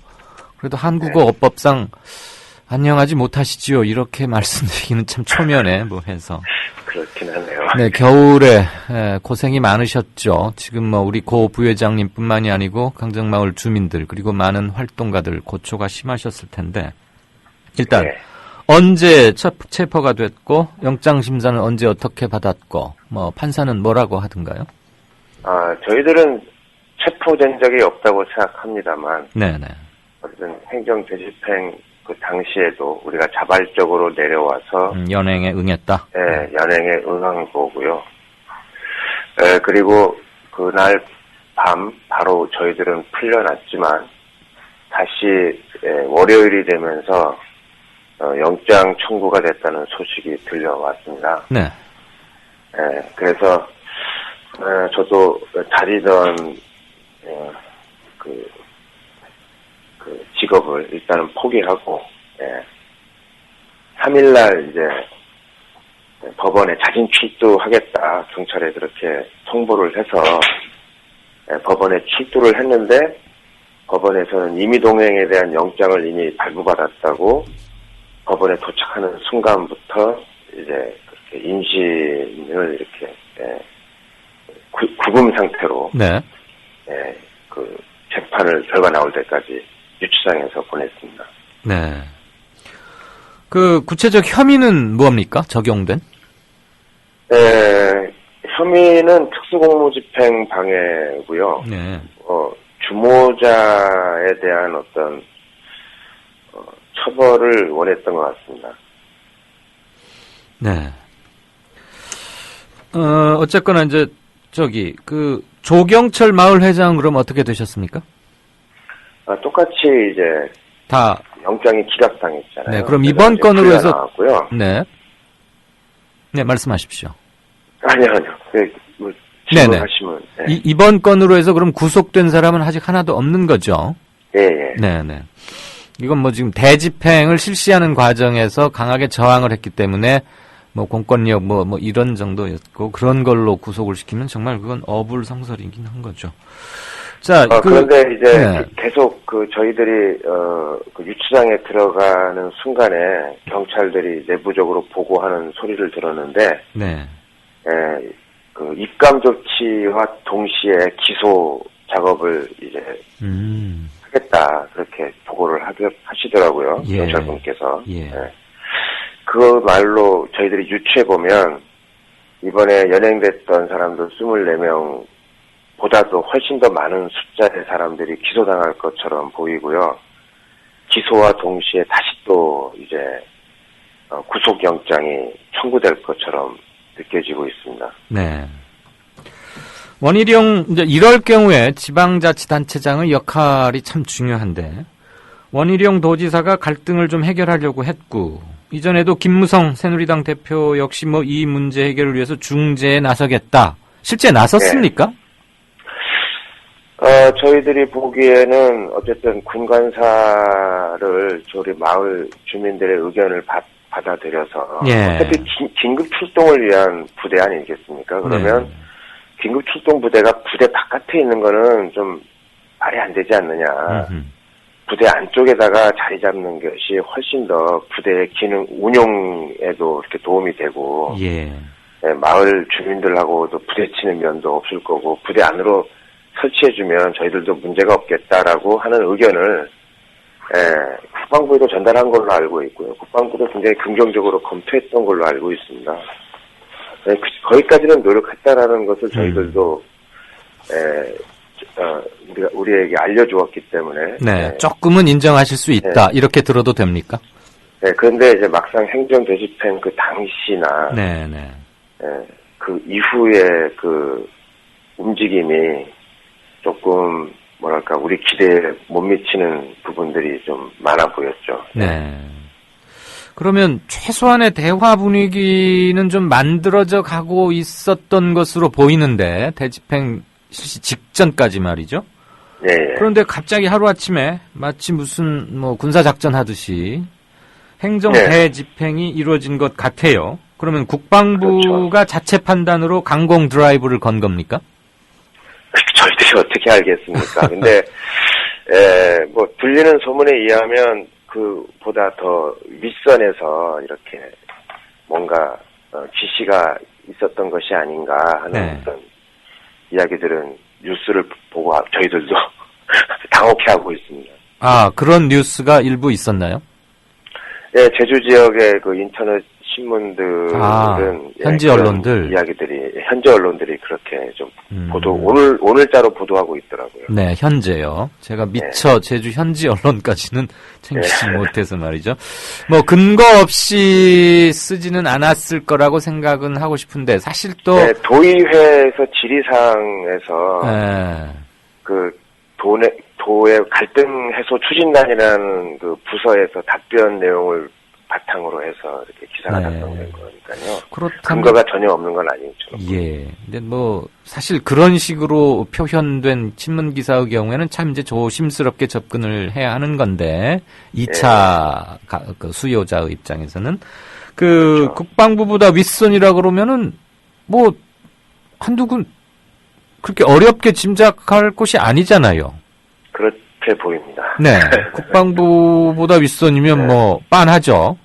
Speaker 2: 그래도 한국어 어법상 안녕하지 못하시지요. 이렇게 말씀드리기는 참 초면에 해서.
Speaker 4: 그렇긴 하네요.
Speaker 2: 네, 겨울에 고생이 많으셨죠. 지금 우리 고 부회장님뿐만이 아니고 강정마을 주민들 그리고 많은 활동가들 고초가 심하셨을 텐데 일단 언제 체포가 됐고 영장 심사는 언제 어떻게 받았고 판사는 뭐라고 하던가요?
Speaker 4: 저희들은 체포된 적이 없다고 생각합니다만.
Speaker 2: 네네.
Speaker 4: 어쨌든 행정 되집행 그 당시에도 우리가 자발적으로 내려와서
Speaker 2: 연행에 응했다.
Speaker 4: 네, 연행에 응한 거고요. 그리고 그날 밤 바로 저희들은 풀려났지만 다시 월요일이 되면서 영장 청구가 됐다는 소식이 들려왔습니다.
Speaker 2: 네.
Speaker 4: 그래서 저도 다니던 그 직업을 일단은 포기하고 3일날 이제 법원에 자진 출두하겠다 경찰에 그렇게 통보를 해서 법원에 출두를 했는데 법원에서는 임의동행에 대한 영장을 이미 발부받았다고 법원에 도착하는 순간부터 이제 그렇게 임신을 이렇게 구금 상태로 그 재판을 결과 나올 때까지 유치장에서 보냈습니다.
Speaker 2: 네. 그 구체적 혐의는 무엇입니까? 적용된?
Speaker 4: 혐의는 특수공무집행 방해고요.
Speaker 2: 네.
Speaker 4: 주모자에 대한 어떤 처벌을 원했던 것 같습니다.
Speaker 2: 네. 어쨌거나 이제 그 조경철 마을 회장은 그럼 어떻게 되셨습니까?
Speaker 4: 똑같이 이제
Speaker 2: 다
Speaker 4: 영장이 기각당했잖아요.
Speaker 2: 네, 그럼 이번 건으로 해서
Speaker 4: 나왔고요.
Speaker 2: 네, 말씀하십시오.
Speaker 4: 아니요.
Speaker 2: 네네.
Speaker 4: 하시면,
Speaker 2: 이번 건으로 해서 그럼 구속된 사람은 아직 하나도 없는 거죠?
Speaker 4: 예.
Speaker 2: 네네. 이건 지금 대집행을 실시하는 과정에서 강하게 저항을 했기 때문에 공권력 이런 정도였고 그런 걸로 구속을 시키면 정말 그건 어불성설이긴 한 거죠. 자,
Speaker 4: 그런데 이제 계속 저희들이 그 유치장에 들어가는 순간에 경찰들이 내부적으로 보고하는 소리를 들었는데, 그 입감 조치와 동시에 기소 작업을 이제 하겠다 그렇게 보고를 하시더라고요. 경찰분께서. 그 말로 저희들이 유추해 보면 이번에 연행됐던 사람들 24명 보다도 훨씬 더 많은 숫자의 사람들이 기소당할 것처럼 보이고요. 기소와 동시에 다시 또 이제 구속영장이 청구될 것처럼 느껴지고 있습니다.
Speaker 2: 네. 원희룡 이럴 경우에 지방자치단체장의 역할이 참 중요한데 원희룡 도지사가 갈등을 좀 해결하려고 했고 이전에도 김무성 새누리당 대표 역시 이 문제 해결을 위해서 중재에 나서겠다. 실제 나섰습니까?
Speaker 4: 저희들이 보기에는 어쨌든 군관사를 저희 마을 주민들의 의견을 받아들여서 어차피 긴급 출동을 위한 부대 아니겠습니까? 그러면 긴급 출동 부대가 부대 바깥에 있는 거는 좀 말이 안 되지 않느냐. 부대 안쪽에다가 자리 잡는 것이 훨씬 더 부대의 기능 운용에도 이렇게 도움이 되고 마을 주민들하고도 부대치는 면도 없을 거고 부대 안으로 설치해주면 저희들도 문제가 없겠다라고 하는 의견을 국방부에도 전달한 걸로 알고 있고요. 국방부도 굉장히 긍정적으로 검토했던 걸로 알고 있습니다. 거기까지는 노력했다라는 것을 저희들도 우리에게 알려주었기 때문에
Speaker 2: 조금은 인정하실 수 있다. 이렇게 들어도 됩니까?
Speaker 4: 그런데 이제 막상 행정 되집행 그 당시나 그 이후에 그 움직임이 조금 뭐랄까 우리 기대에 못 미치는 부분들이 좀 많아 보였죠.
Speaker 2: 그러면 최소한의 대화 분위기는 좀 만들어져 가고 있었던 것으로 보이는데 대집행 실시 직전까지 말이죠. 그런데 갑자기 하루아침에 마치 무슨 군사작전 하듯이 행정 대집행이 이루어진 것 같아요. 그러면 국방부가 자체 판단으로 강공 드라이브를 건 겁니까?
Speaker 4: 저희들이 어떻게 알겠습니까? 근데 뭐 들리는 소문에 의하면 그보다 더 윗선에서 이렇게 뭔가 지시가 있었던 것이 아닌가 하는 그런 이야기들은 뉴스를 보고 저희들도 당혹해하고 있습니다.
Speaker 2: 아, 그런 뉴스가 일부 있었나요?
Speaker 4: 예, 제주 지역의 그 인터넷 신문들은
Speaker 2: 현지 언론들
Speaker 4: 현지 언론들이 그렇게 좀 오늘자로 보도하고 있더라고요.
Speaker 2: 네, 현재요. 제가 미처 제주 현지 언론까지는 챙기지 못해서 말이죠. 뭐 근거 없이 쓰지는 않았을 거라고 생각은 하고 싶은데 사실 또
Speaker 4: 도의회에서 질의사항에서 그 도의 갈등 해소 추진단이라는 그 부서에서 답변 내용을 바탕으로 해서 이렇게 기사가 작성된 거니까요. 근거가 전혀 없는 건 아니죠.
Speaker 2: 예. 근데 뭐 사실 그런 식으로 표현된 신문 기사의 경우에는 참 이제 조심스럽게 접근을 해야 하는 건데 2차 그 수요자의 입장에서는 그 국방부보다 윗선이라 그러면은 뭐 한두 군 그렇게 어렵게 짐작할 곳이 아니잖아요.
Speaker 4: 그렇게 보입니다.
Speaker 2: 네. 국방부보다 윗선이면 뭐 빤하죠.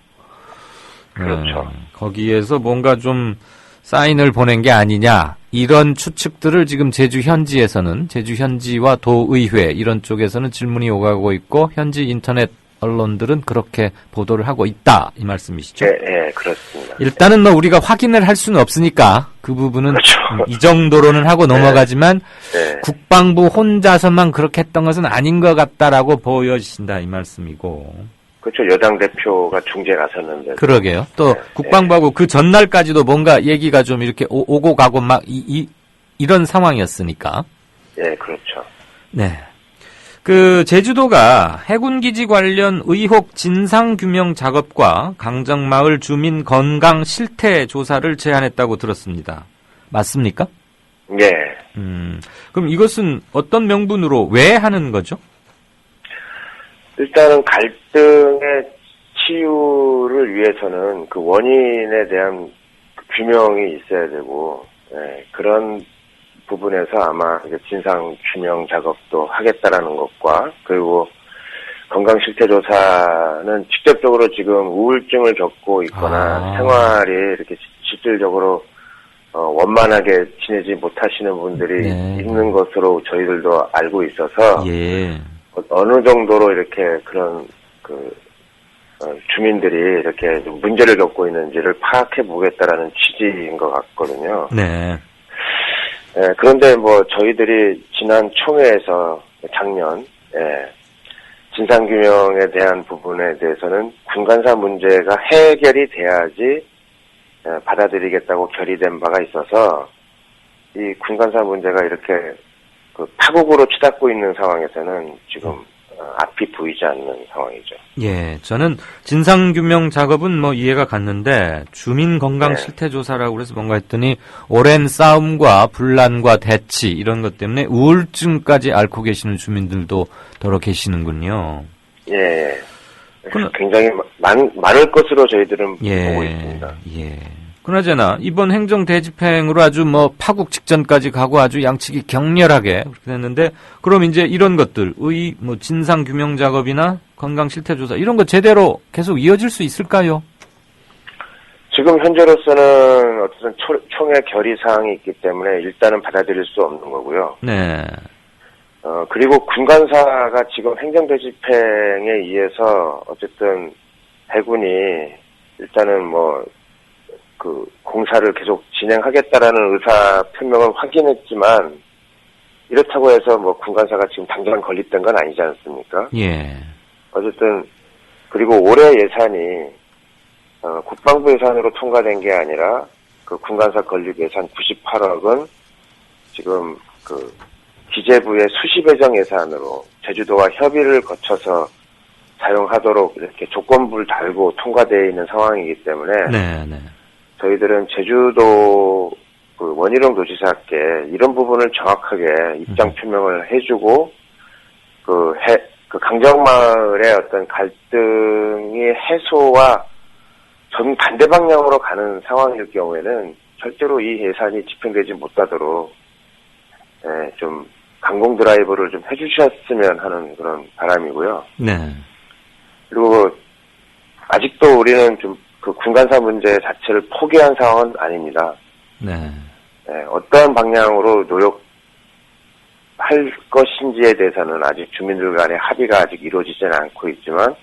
Speaker 4: 그렇죠.
Speaker 2: 거기에서 뭔가 좀 사인을 보낸 게 아니냐 이런 추측들을 지금 제주 현지에서는 제주 현지와 도의회 이런 쪽에서는 질문이 오가고 있고 현지 인터넷 언론들은 그렇게 보도를 하고 있다 이 말씀이시죠?
Speaker 4: 네, 그렇습니다.
Speaker 2: 일단은 뭐 우리가 확인을 할 수는 없으니까 그 부분은 이 정도로는 하고 넘어가지만 국방부 혼자서만 그렇게 했던 것은 아닌 것 같다라고 보여진다 이 말씀이고.
Speaker 4: 그렇죠. 여당 대표가 중재 나섰는데.
Speaker 2: 그러게요. 또 국방부하고 그 전날까지도 뭔가 얘기가 좀 이렇게 오고 가고 막 이런 상황이었으니까.
Speaker 4: 네, 그렇죠.
Speaker 2: 네. 그 제주도가 해군기지 관련 의혹 진상규명 작업과 강정마을 주민 건강 실태 조사를 제안했다고 들었습니다. 맞습니까?
Speaker 4: 네.
Speaker 2: 그럼 이것은 어떤 명분으로 왜 하는 거죠?
Speaker 4: 일단은 갈등의 치유를 위해서는 그 원인에 대한 규명이 있어야 되고, 그런 부분에서 아마 진상 규명 작업도 하겠다라는 것과, 그리고 건강실태조사는 직접적으로 지금 우울증을 겪고 있거나 생활이 이렇게 실질적으로 원만하게 지내지 못하시는 분들이 있는 것으로 저희들도 알고 있어서 어느 정도로 이렇게 그런 주민들이 이렇게 좀 문제를 겪고 있는지를 파악해 보겠다라는 취지인 것 같거든요.
Speaker 2: 네.
Speaker 4: 그런데 뭐 저희들이 지난 총회에서 작년 진상규명에 대한 부분에 대해서는 군관사 문제가 해결이 돼야지 받아들이겠다고 결의된 바가 있어서 이 군관사 문제가 이렇게 파국으로 치닫고 있는 상황에서는 지금 앞이 보이지 않는 상황이죠.
Speaker 2: 예, 저는 진상규명 작업은 뭐 이해가 갔는데 주민 건강 실태 조사라고 그래서 뭔가 했더니 오랜 싸움과 분란과 대치 이런 것 때문에 우울증까지 앓고 계시는 주민들도 더러 계시는군요.
Speaker 4: 예. 굉장히 많을 것으로 저희들은 보고 있습니다.
Speaker 2: 예. 그나저나 이번 행정 대집행으로 아주 뭐 파국 직전까지 가고 아주 양측이 격렬하게 그렇게 됐는데 그럼 이제 이런 것들 뭐 진상 규명 작업이나 건강 실태 조사 이런 거 제대로 계속 이어질 수 있을까요?
Speaker 4: 지금 현재로서는 어쨌든 총회 결의 사항이 있기 때문에 일단은 받아들일 수 없는 거고요.
Speaker 2: 네.
Speaker 4: 그리고 군관사가 지금 행정 대집행에 의해서 어쨌든 해군이 일단은 뭐 공사를 계속 진행하겠다라는 의사 표명을 확인했지만, 이렇다고 해서 뭐 군관사가 지금 당장 건립된 건 아니지 않습니까?
Speaker 2: 예.
Speaker 4: 어쨌든, 그리고 올해 예산이, 국방부 예산으로 통과된 게 아니라, 그 군관사 건립 예산 98억은 지금 기재부의 수시배정 예산으로 제주도와 협의를 거쳐서 사용하도록 이렇게 조건부를 달고 통과되어 있는 상황이기 때문에, 저희들은 제주도 원희룡 도지사께 이런 부분을 정확하게 입장 표명을 해주고 강정마을의 어떤 갈등의 해소와 전 반대 방향으로 가는 상황일 경우에는 절대로 이 예산이 집행되지 못하도록 좀 강공 드라이브를 좀 해주셨으면 하는 그런 바람이고요.
Speaker 2: 네.
Speaker 4: 그리고 아직도 우리는 좀 그 군간사 문제 자체를 포기한 상황은 아닙니다.
Speaker 2: 네.
Speaker 4: 어떠한 방향으로 노력할 것인지에 대해서는 아직 주민들 간의 합의가 아직 이루어지지는 않고 있지만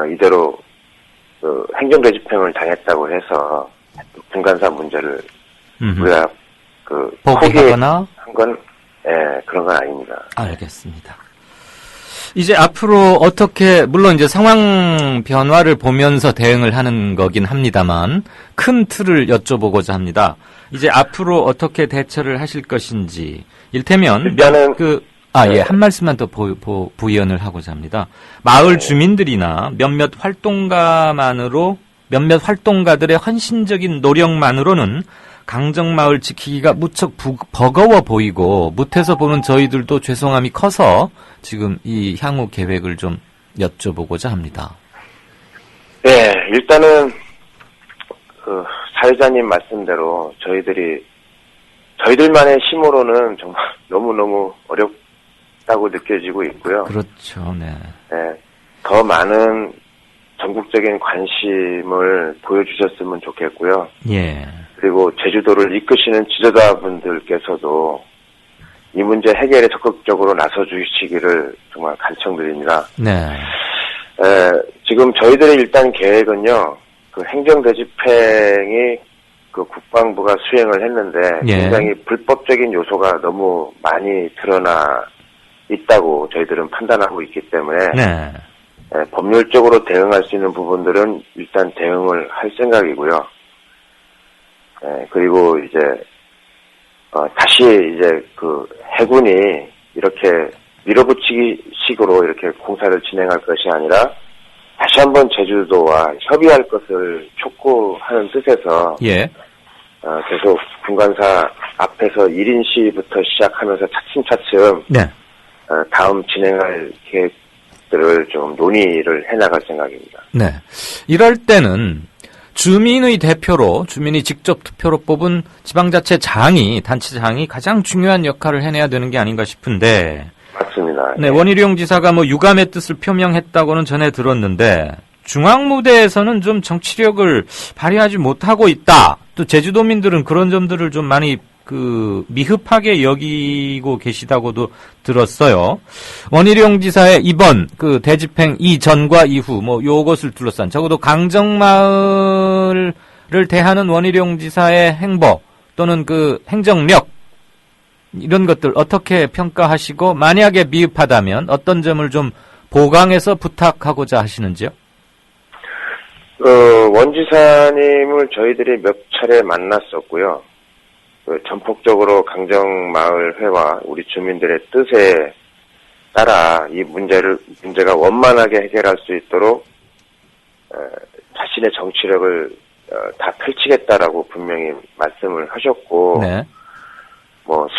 Speaker 4: 이대로 그 행정대집행을 당했다고 해서 군간사 문제를 우리가 그
Speaker 2: 포기하거나
Speaker 4: 한 건 그런 건 아닙니다.
Speaker 2: 알겠습니다. 이제 앞으로 어떻게 물론 이제 상황 변화를 보면서 대응을 하는 거긴 합니다만 큰 틀을 여쭤보고자 합니다. 이제 앞으로 어떻게 대처를 하실 것인지 일테면
Speaker 4: 일단은
Speaker 2: 한 말씀만 더 부연을 하고자 합니다. 마을 주민들이나 몇몇 활동가들의 헌신적인 노력만으로는 강정마을 지키기가 무척 버거워 보이고 못해서 보는 저희들도 죄송함이 커서 지금 이 향후 계획을 좀 여쭤보고자 합니다.
Speaker 4: 네, 일단은 그 사회자님 말씀대로 저희들만의 힘으로는 정말 너무너무 어렵다고 느껴지고 있고요.
Speaker 2: 그렇죠, 네.
Speaker 4: 더 많은 전국적인 관심을 보여주셨으면 좋겠고요.
Speaker 2: 예.
Speaker 4: 그리고 제주도를 이끄시는 지도자분들께서도 이 문제 해결에 적극적으로 나서주시기를 정말 간청드립니다.
Speaker 2: 네.
Speaker 4: 지금 저희들의 일단 계획은요, 그 행정대집행이 그 국방부가 수행을 했는데 굉장히 불법적인 요소가 너무 많이 드러나 있다고 저희들은 판단하고 있기 때문에 법률적으로 대응할 수 있는 부분들은 일단 대응을 할 생각이고요. 그리고 이제 다시 이제 그 해군이 이렇게 밀어붙이기 식으로 이렇게 공사를 진행할 것이 아니라 다시 한번 제주도와 협의할 것을 촉구하는 뜻에서 계속 군관사 앞에서 1인 시위부터 시작하면서 차츰차츰 다음 진행할 계획들을 좀 논의를 해나갈 생각입니다.
Speaker 2: 네. 이럴 때는 주민의 대표로 주민이 직접 투표로 뽑은 지방자치 단체장이 가장 중요한 역할을 해내야 되는 게 아닌가 싶은데.
Speaker 4: 맞습니다.
Speaker 2: 네, 원희룡 지사가 유감의 뜻을 표명했다고는 전해 들었는데 중앙무대에서는 좀 정치력을 발휘하지 못하고 있다. 또 제주도민들은 그런 점들을 좀 많이 미흡하게 여기고 계시다고도 들었어요. 원희룡 지사의 이번 대집행 이전과 이후 요것을 둘러싼 적어도 강정마을을 대하는 원희룡 지사의 행보 또는 행정력 이런 것들 어떻게 평가하시고 만약에 미흡하다면 어떤 점을 좀 보강해서 부탁하고자 하시는지요?
Speaker 4: 원 지사님을 저희들이 몇 차례 만났었고요. 전폭적으로 강정마을회와 우리 주민들의 뜻에 따라 이 문제가 원만하게 해결할 수 있도록 자신의 정치력을 다 펼치겠다라고 분명히 말씀을 하셨고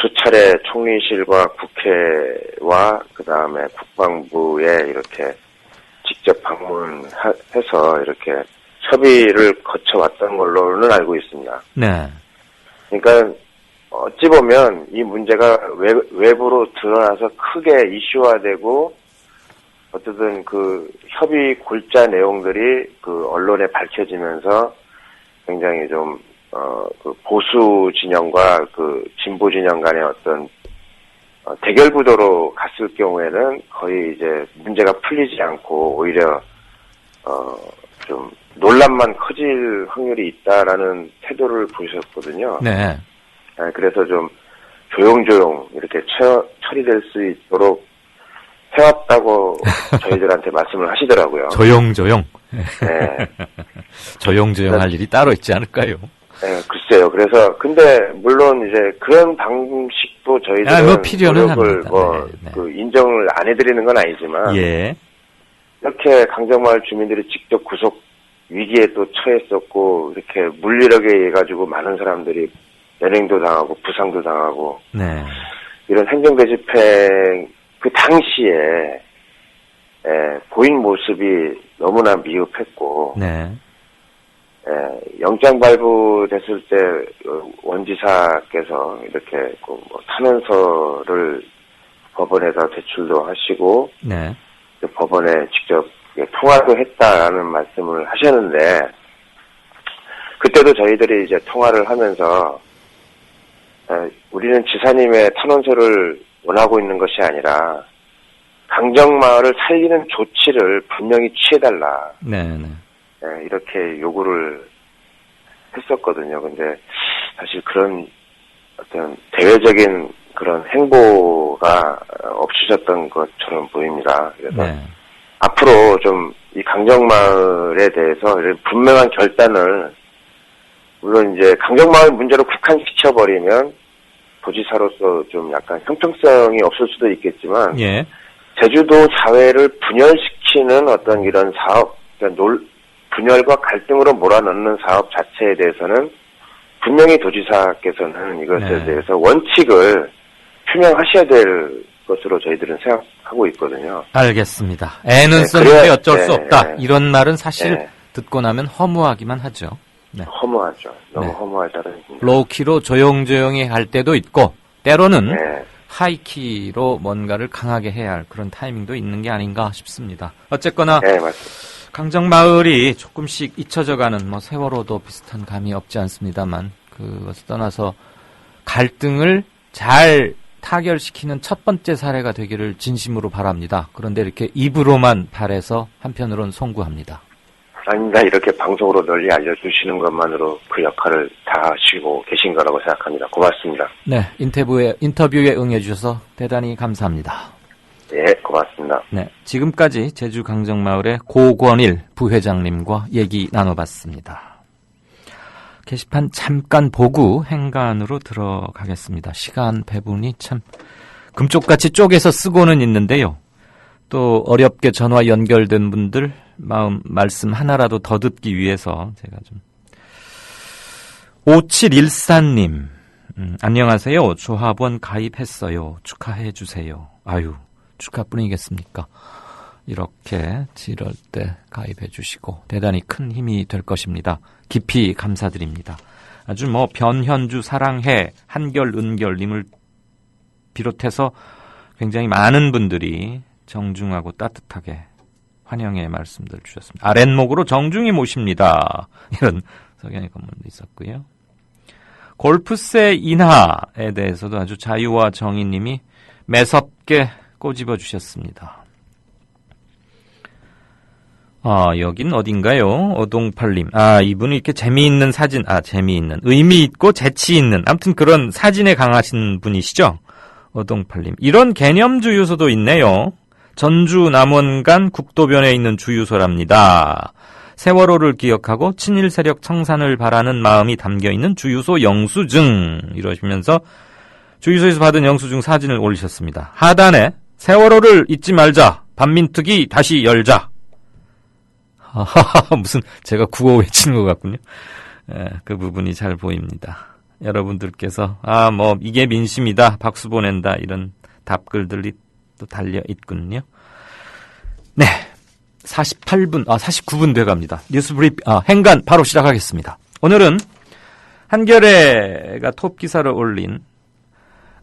Speaker 4: 수차례 총리실과 국회와 그다음에 국방부에 이렇게 직접 방문해서 이렇게 협의를 거쳐왔던 걸로는 알고 있습니다.
Speaker 2: 네.
Speaker 4: 그러니까 어찌 보면 이 문제가 외부로 드러나서 크게 이슈화되고 어쨌든 협의 골자 내용들이 언론에 밝혀지면서 굉장히 좀 보수 진영과 진보 진영 간의 어떤 대결 구도로 갔을 경우에는 거의 이제 문제가 풀리지 않고 오히려 좀 논란만 커질 확률이 있다라는 태도를 보이셨거든요.
Speaker 2: 네.
Speaker 4: 그래서 좀 조용조용 이렇게 처리될 수 있도록 해왔다고 저희들한테 말씀을 하시더라고요.
Speaker 2: 조용조용.
Speaker 4: 네.
Speaker 2: 조용조용 할 일이 따로 있지 않을까요?
Speaker 4: 네, 글쎄요. 그래서 근데 물론 이제 그런 방식도 저희들은
Speaker 2: 필요는
Speaker 4: 노력을
Speaker 2: 합니다.
Speaker 4: 인정을 안 해드리는 건 아니지만 이렇게 강정마을 주민들이 직접 구속 위기에 또 처했었고 이렇게 물리력에 의해 가지고 많은 사람들이 연행도 당하고 부상도 당하고 이런 행정대집행 그 당시에 보인 모습이 너무나 미흡했고 영장 발부됐을 때 원지사께서 이렇게 뭐 탄원서를 법원에다 제출도 하시고
Speaker 2: 네.
Speaker 4: 법원에 직접 통화도 했다라는 말씀을 하셨는데 그때도 저희들이 이제 통화를 하면서 우리는 지사님의 탄원서를 원하고 있는 것이 아니라 강정마을을 살리는 조치를 분명히 취해달라.
Speaker 2: 네.
Speaker 4: 이렇게 요구를 했었거든요. 근데 사실 그런 어떤 대외적인 그런 행보가 없으셨던 것처럼 보입니다. 그래서 앞으로 좀 이 강정마을에 대해서 분명한 결단을 물론 이제 강정마을 문제로 국한시켜버리면 도지사로서 좀 약간 형평성이 없을 수도 있겠지만 제주도 사회를 분열시키는 어떤 이런 사업, 그러니까 분열과 갈등으로 몰아넣는 사업 자체에 대해서는 분명히 도지사께서는 이것에 대해서 원칙을 표명하셔야 될 것으로 저희들은 생각하고 있거든요.
Speaker 2: 알겠습니다. 애는 쓰는데 어쩔 수 없다. 이런 말은 사실 듣고 나면 허무하기만 하죠.
Speaker 4: 허무하죠. 너무 허무하다는.
Speaker 2: 로우키로 조용조용히 할 때도 있고 때로는 하이키로 뭔가를 강하게 해야 할 그런 타이밍도 있는 게 아닌가 싶습니다. 어쨌거나 강정마을이 조금씩 잊혀져가는 뭐 세월호도 비슷한 감이 없지 않습니다만 그것을 떠나서 갈등을 잘 타결시키는 첫 번째 사례가 되기를 진심으로 바랍니다. 그런데 이렇게 입으로만 바래서 한편으로는 송구합니다.
Speaker 4: 아닙니다. 이렇게 방송으로 널리 알려주시는 것만으로 그 역할을 다 하시고 계신 거라고 생각합니다. 고맙습니다.
Speaker 2: 네, 인터뷰에 응해주셔서 대단히 감사합니다.
Speaker 4: 네, 고맙습니다.
Speaker 2: 네, 지금까지 제주 강정마을의 고권일 부회장님과 얘기 나눠봤습니다. 게시판 잠깐 보고 행간으로 들어가겠습니다. 시간 배분이 참 금쪽같이 쪼개서 쓰고는 있는데요. 또 어렵게 전화 연결된 분들 말씀 하나라도 더 듣기 위해서 제가 좀 5714님 안녕하세요. 조합원 가입했어요. 축하해 주세요. 아유 축하뿐이겠습니까? 이렇게 지럴 때 가입해 주시고 대단히 큰 힘이 될 것입니다. 깊이 감사드립니다. 아주 뭐 변현주 사랑해 한결 은결님을 비롯해서 굉장히 많은 분들이 정중하고 따뜻하게 환영의 말씀들 주셨습니다. 아랫목으로 정중히 모십니다. 이런 석연의 건물도 있었고요. 골프세 인하에 대해서도 아주 자유와 정의님이 매섭게 꼬집어 주셨습니다. 여긴 어딘가요? 어동팔님. 이분은 이렇게 재미있는 사진, 재미있는, 의미있고 재치있는, 아무튼 그런 사진에 강하신 분이시죠? 어동팔님. 이런 개념 주유소도 있네요. 전주 남원간 국도변에 있는 주유소랍니다. 세월호를 기억하고 친일 세력 청산을 바라는 마음이 담겨있는 주유소 영수증. 이러시면서 주유소에서 받은 영수증 사진을 올리셨습니다. 하단에 세월호를 잊지 말자. 반민특위 다시 열자. 무슨 제가 구호 외치는 것 같군요. 그 부분이 잘 보입니다. 여러분들께서 뭐 이게 민심이다. 박수 보낸다. 이런 답글들이 또 달려 있군요. 네. 49분 돼갑니다. 뉴스 브리핑, 행간 바로 시작하겠습니다. 오늘은 한겨레가 톱 기사를 올린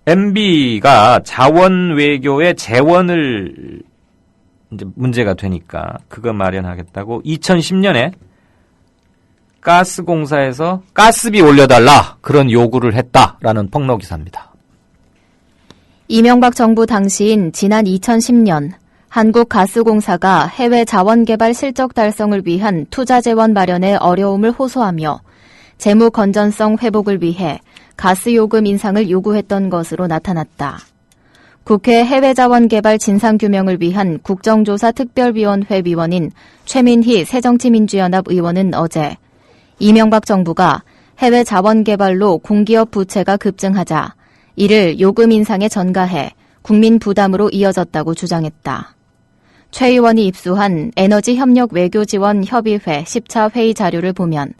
Speaker 2: MB가 자원 외교의 재원을 이제 문제가 되니까 그거 마련하겠다고 2010년에 가스공사에서 가스비 올려달라 그런 요구를 했다라는 폭로 기사입니다.
Speaker 3: 이명박 정부 당시인 지난 2010년 한국가스공사가 해외 자원개발 실적 달성을 위한 투자 재원 마련에 어려움을 호소하며 재무 건전성 회복을 위해 가스요금 인상을 요구했던 것으로 나타났다. 국회 해외자원개발 진상규명을 위한 국정조사 특별위원회 위원인 최민희 새정치민주연합 의원은 어제 이명박 정부가 해외 자원개발로 공기업 부채가 급증하자 이를 요금 인상에 전가해 국민 부담으로 이어졌다고 주장했다. 최 의원이 입수한 에너지협력외교지원협의회 10차 회의 자료를 보면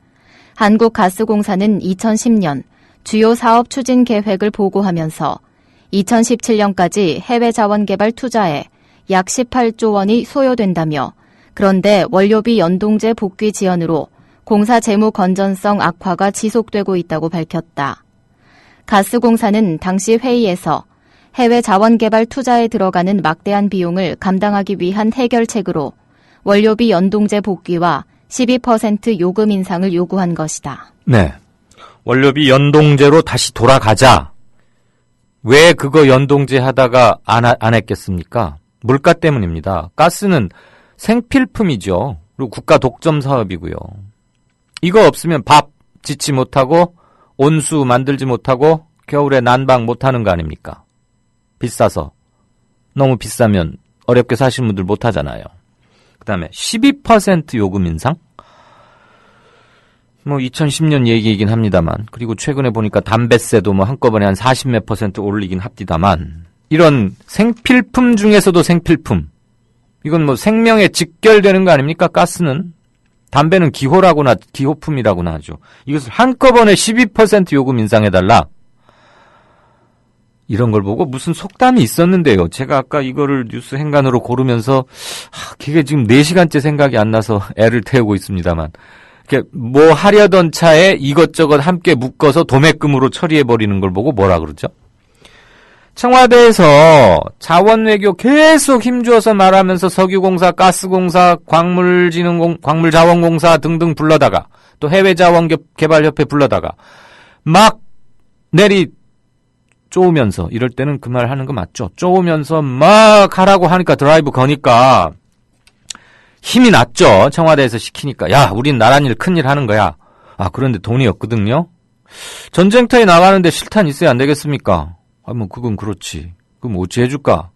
Speaker 3: 한국가스공사는 2010년 주요 사업 추진 계획을 보고하면서 2017년까지 해외 자원개발 투자에 약 18조 원이 소요된다며 그런데 원료비 연동제 복귀 지연으로 공사 재무 건전성 악화가 지속되고 있다고 밝혔다. 가스공사는 당시 회의에서 해외 자원개발 투자에 들어가는 막대한 비용을 감당하기 위한 해결책으로 원료비 연동제 복귀와 12% 요금 인상을 요구한 것이다.
Speaker 2: 네. 원료비 연동제로 다시 돌아가자. 왜 그거 연동제 하다가 안 했겠습니까? 물가 때문입니다. 가스는 생필품이죠. 그리고 국가 독점 사업이고요. 이거 없으면 밥 짓지 못하고 온수 만들지 못하고 겨울에 난방 못하는 거 아닙니까? 비싸서. 너무 비싸면 어렵게 사시는 분들 못하잖아요. 그 다음에 12% 요금 인상? 2010년 얘기이긴 합니다만, 그리고 최근에 보니까 담배세도 한꺼번에 한 40몇 % 올리긴 합디다만, 이런 생필품 중에서도 생필품. 이건 생명에 직결되는 거 아닙니까? 가스는. 담배는 기호품이라고나 하죠. 이것을 한꺼번에 12% 요금 인상해달라. 이런 걸 보고 무슨 속담이 있었는데요. 제가 아까 이거를 뉴스 행간으로 고르면서, 그게 지금 4시간째 생각이 안 나서 애를 태우고 있습니다만, 뭐 하려던 차에 이것저것 함께 묶어서 도매금으로 처리해버리는 걸 보고 뭐라 그러죠? 청와대에서 자원외교 계속 힘주어서 말하면서 석유공사, 가스공사, 광물자원공사 등등 불러다가 또 해외자원개발협회 불러다가 막 쪼으면서, 이럴 때는 그 말 하는 거 맞죠? 쪼으면서 막 하라고 하니까 드라이브 거니까 힘이 났죠. 청와대에서 시키니까. 야, 우린 나랏일 큰일 하는 거야. 그런데 돈이 없거든요. 전쟁터에 나가는데 실탄 있어야 안 되겠습니까? 그건 그렇지. 그럼 어찌 해줄까?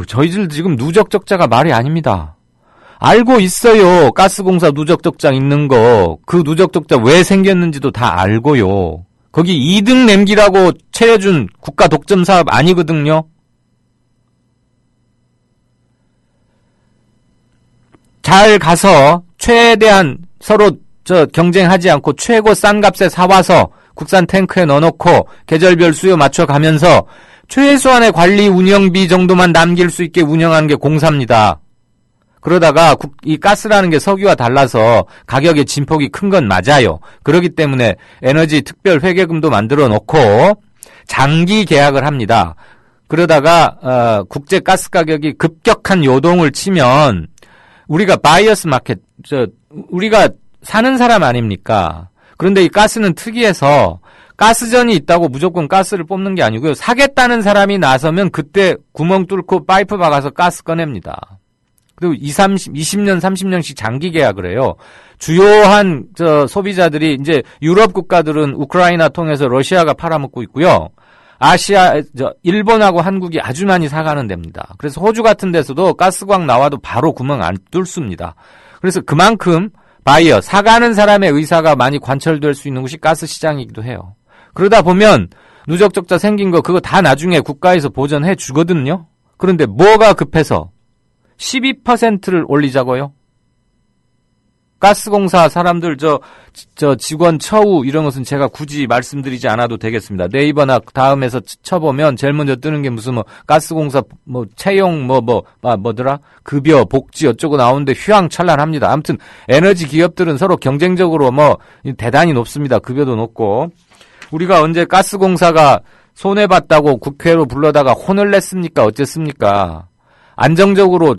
Speaker 2: 저희들 지금 누적적자가 말이 아닙니다. 알고 있어요. 가스공사 누적적자 있는 거. 그 누적적자 왜 생겼는지도 다 알고요. 거기 2등 남기라고 채워준 국가 독점 사업 아니거든요. 잘 가서 최대한 서로 경쟁하지 않고 최고 싼 값에 사와서 국산 탱크에 넣어놓고 계절별 수요 맞춰가면서 최소한의 관리 운영비 정도만 남길 수 있게 운영하는 게 공사입니다. 그러다가 이 가스라는 게 석유와 달라서 가격의 진폭이 큰 건 맞아요. 그렇기 때문에 에너지 특별 회계금도 만들어 놓고 장기 계약을 합니다. 그러다가 국제 가스 가격이 급격한 요동을 치면 우리가 바이어스 마켓, 우리가 사는 사람 아닙니까? 그런데 이 가스는 특이해서 가스전이 있다고 무조건 가스를 뽑는 게 아니고요. 사겠다는 사람이 나서면 그때 구멍 뚫고 파이프 박아서 가스 꺼냅니다. 그리고 20년, 30년씩 장기 계약을 해요. 주요한 소비자들이 이제 유럽 국가들은 우크라이나 통해서 러시아가 팔아먹고 있고요. 일본하고 한국이 아주 많이 사가는 데입니다. 그래서 호주 같은 데서도 가스광 나와도 바로 구멍 안 뚫습니다. 그래서 그만큼 바이어, 사가는 사람의 의사가 많이 관철될 수 있는 곳이 가스 시장이기도 해요. 그러다 보면 누적적자 생긴 거 그거 다 나중에 국가에서 보전해 주거든요. 그런데 뭐가 급해서 12%를 올리자고요? 가스공사 사람들 직원 처우 이런 것은 제가 굳이 말씀드리지 않아도 되겠습니다. 네이버나 다음에서 쳐보면 제일 먼저 뜨는 게 무슨 가스공사 채용 뭐더라 급여 복지 어쩌고 나오는데 휘황찬란합니다. 아무튼 에너지 기업들은 서로 경쟁적으로 대단히 높습니다. 급여도 높고. 우리가 언제 가스공사가 손해봤다고 국회로 불러다가 혼을 냈습니까? 어쨌습니까? 안정적으로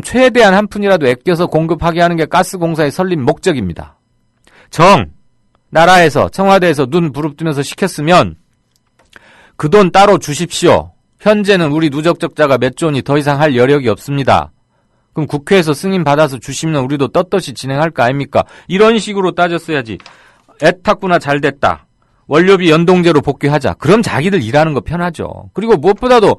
Speaker 2: 최대한 한 푼이라도 아껴서 공급하게 하는 게 가스공사의 설립 목적입니다. 나라에서, 청와대에서 눈 부릅뜨면서 시켰으면 그 돈 따로 주십시오. 현재는 우리 누적적자가 몇 조 원이 더 이상 할 여력이 없습니다. 그럼 국회에서 승인 받아서 주시면 우리도 떳떳이 진행할 거 아닙니까? 이런 식으로 따졌어야지. 애탔구나 잘됐다. 원료비 연동제로 복귀하자. 그럼 자기들 일하는 거 편하죠. 그리고 무엇보다도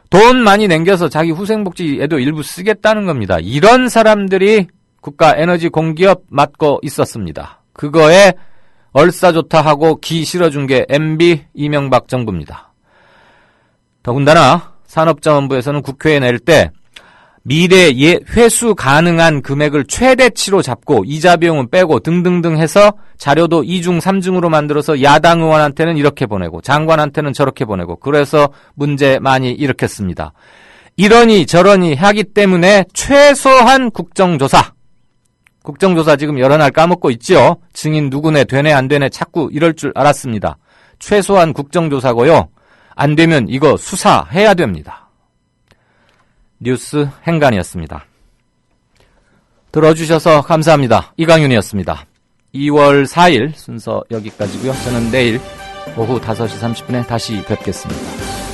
Speaker 2: 돈 많이 남겨서 자기 후생복지에도 일부 쓰겠다는 겁니다. 이런 사람들이 국가 에너지 공기업 맡고 있었습니다. 그거에 얼싸좋다 하고 기 실어준 게 MB 이명박 정부입니다. 더군다나 산업자원부에서는 국회에 낼 때 미래 회수 가능한 금액을 최대치로 잡고 이자 비용은 빼고 등등등 해서 자료도 2중 3중으로 만들어서 야당 의원한테는 이렇게 보내고 장관한테는 저렇게 보내고 그래서 문제 많이 일으켰습니다. 이러니 저러니 하기 때문에 최소한 국정조사 국정조사 지금 여러 날 까먹고 있죠? 증인 누구네, 되네, 안 되네, 자꾸 이럴 줄 알았습니다. 최소한 국정조사고요. 안 되면 이거 수사해야 됩니다. 뉴스 행간이었습니다. 들어주셔서 감사합니다. 이강윤이었습니다. 2월 4일 순서 여기까지고요. 저는 내일 오후 5시 30분에 다시 뵙겠습니다.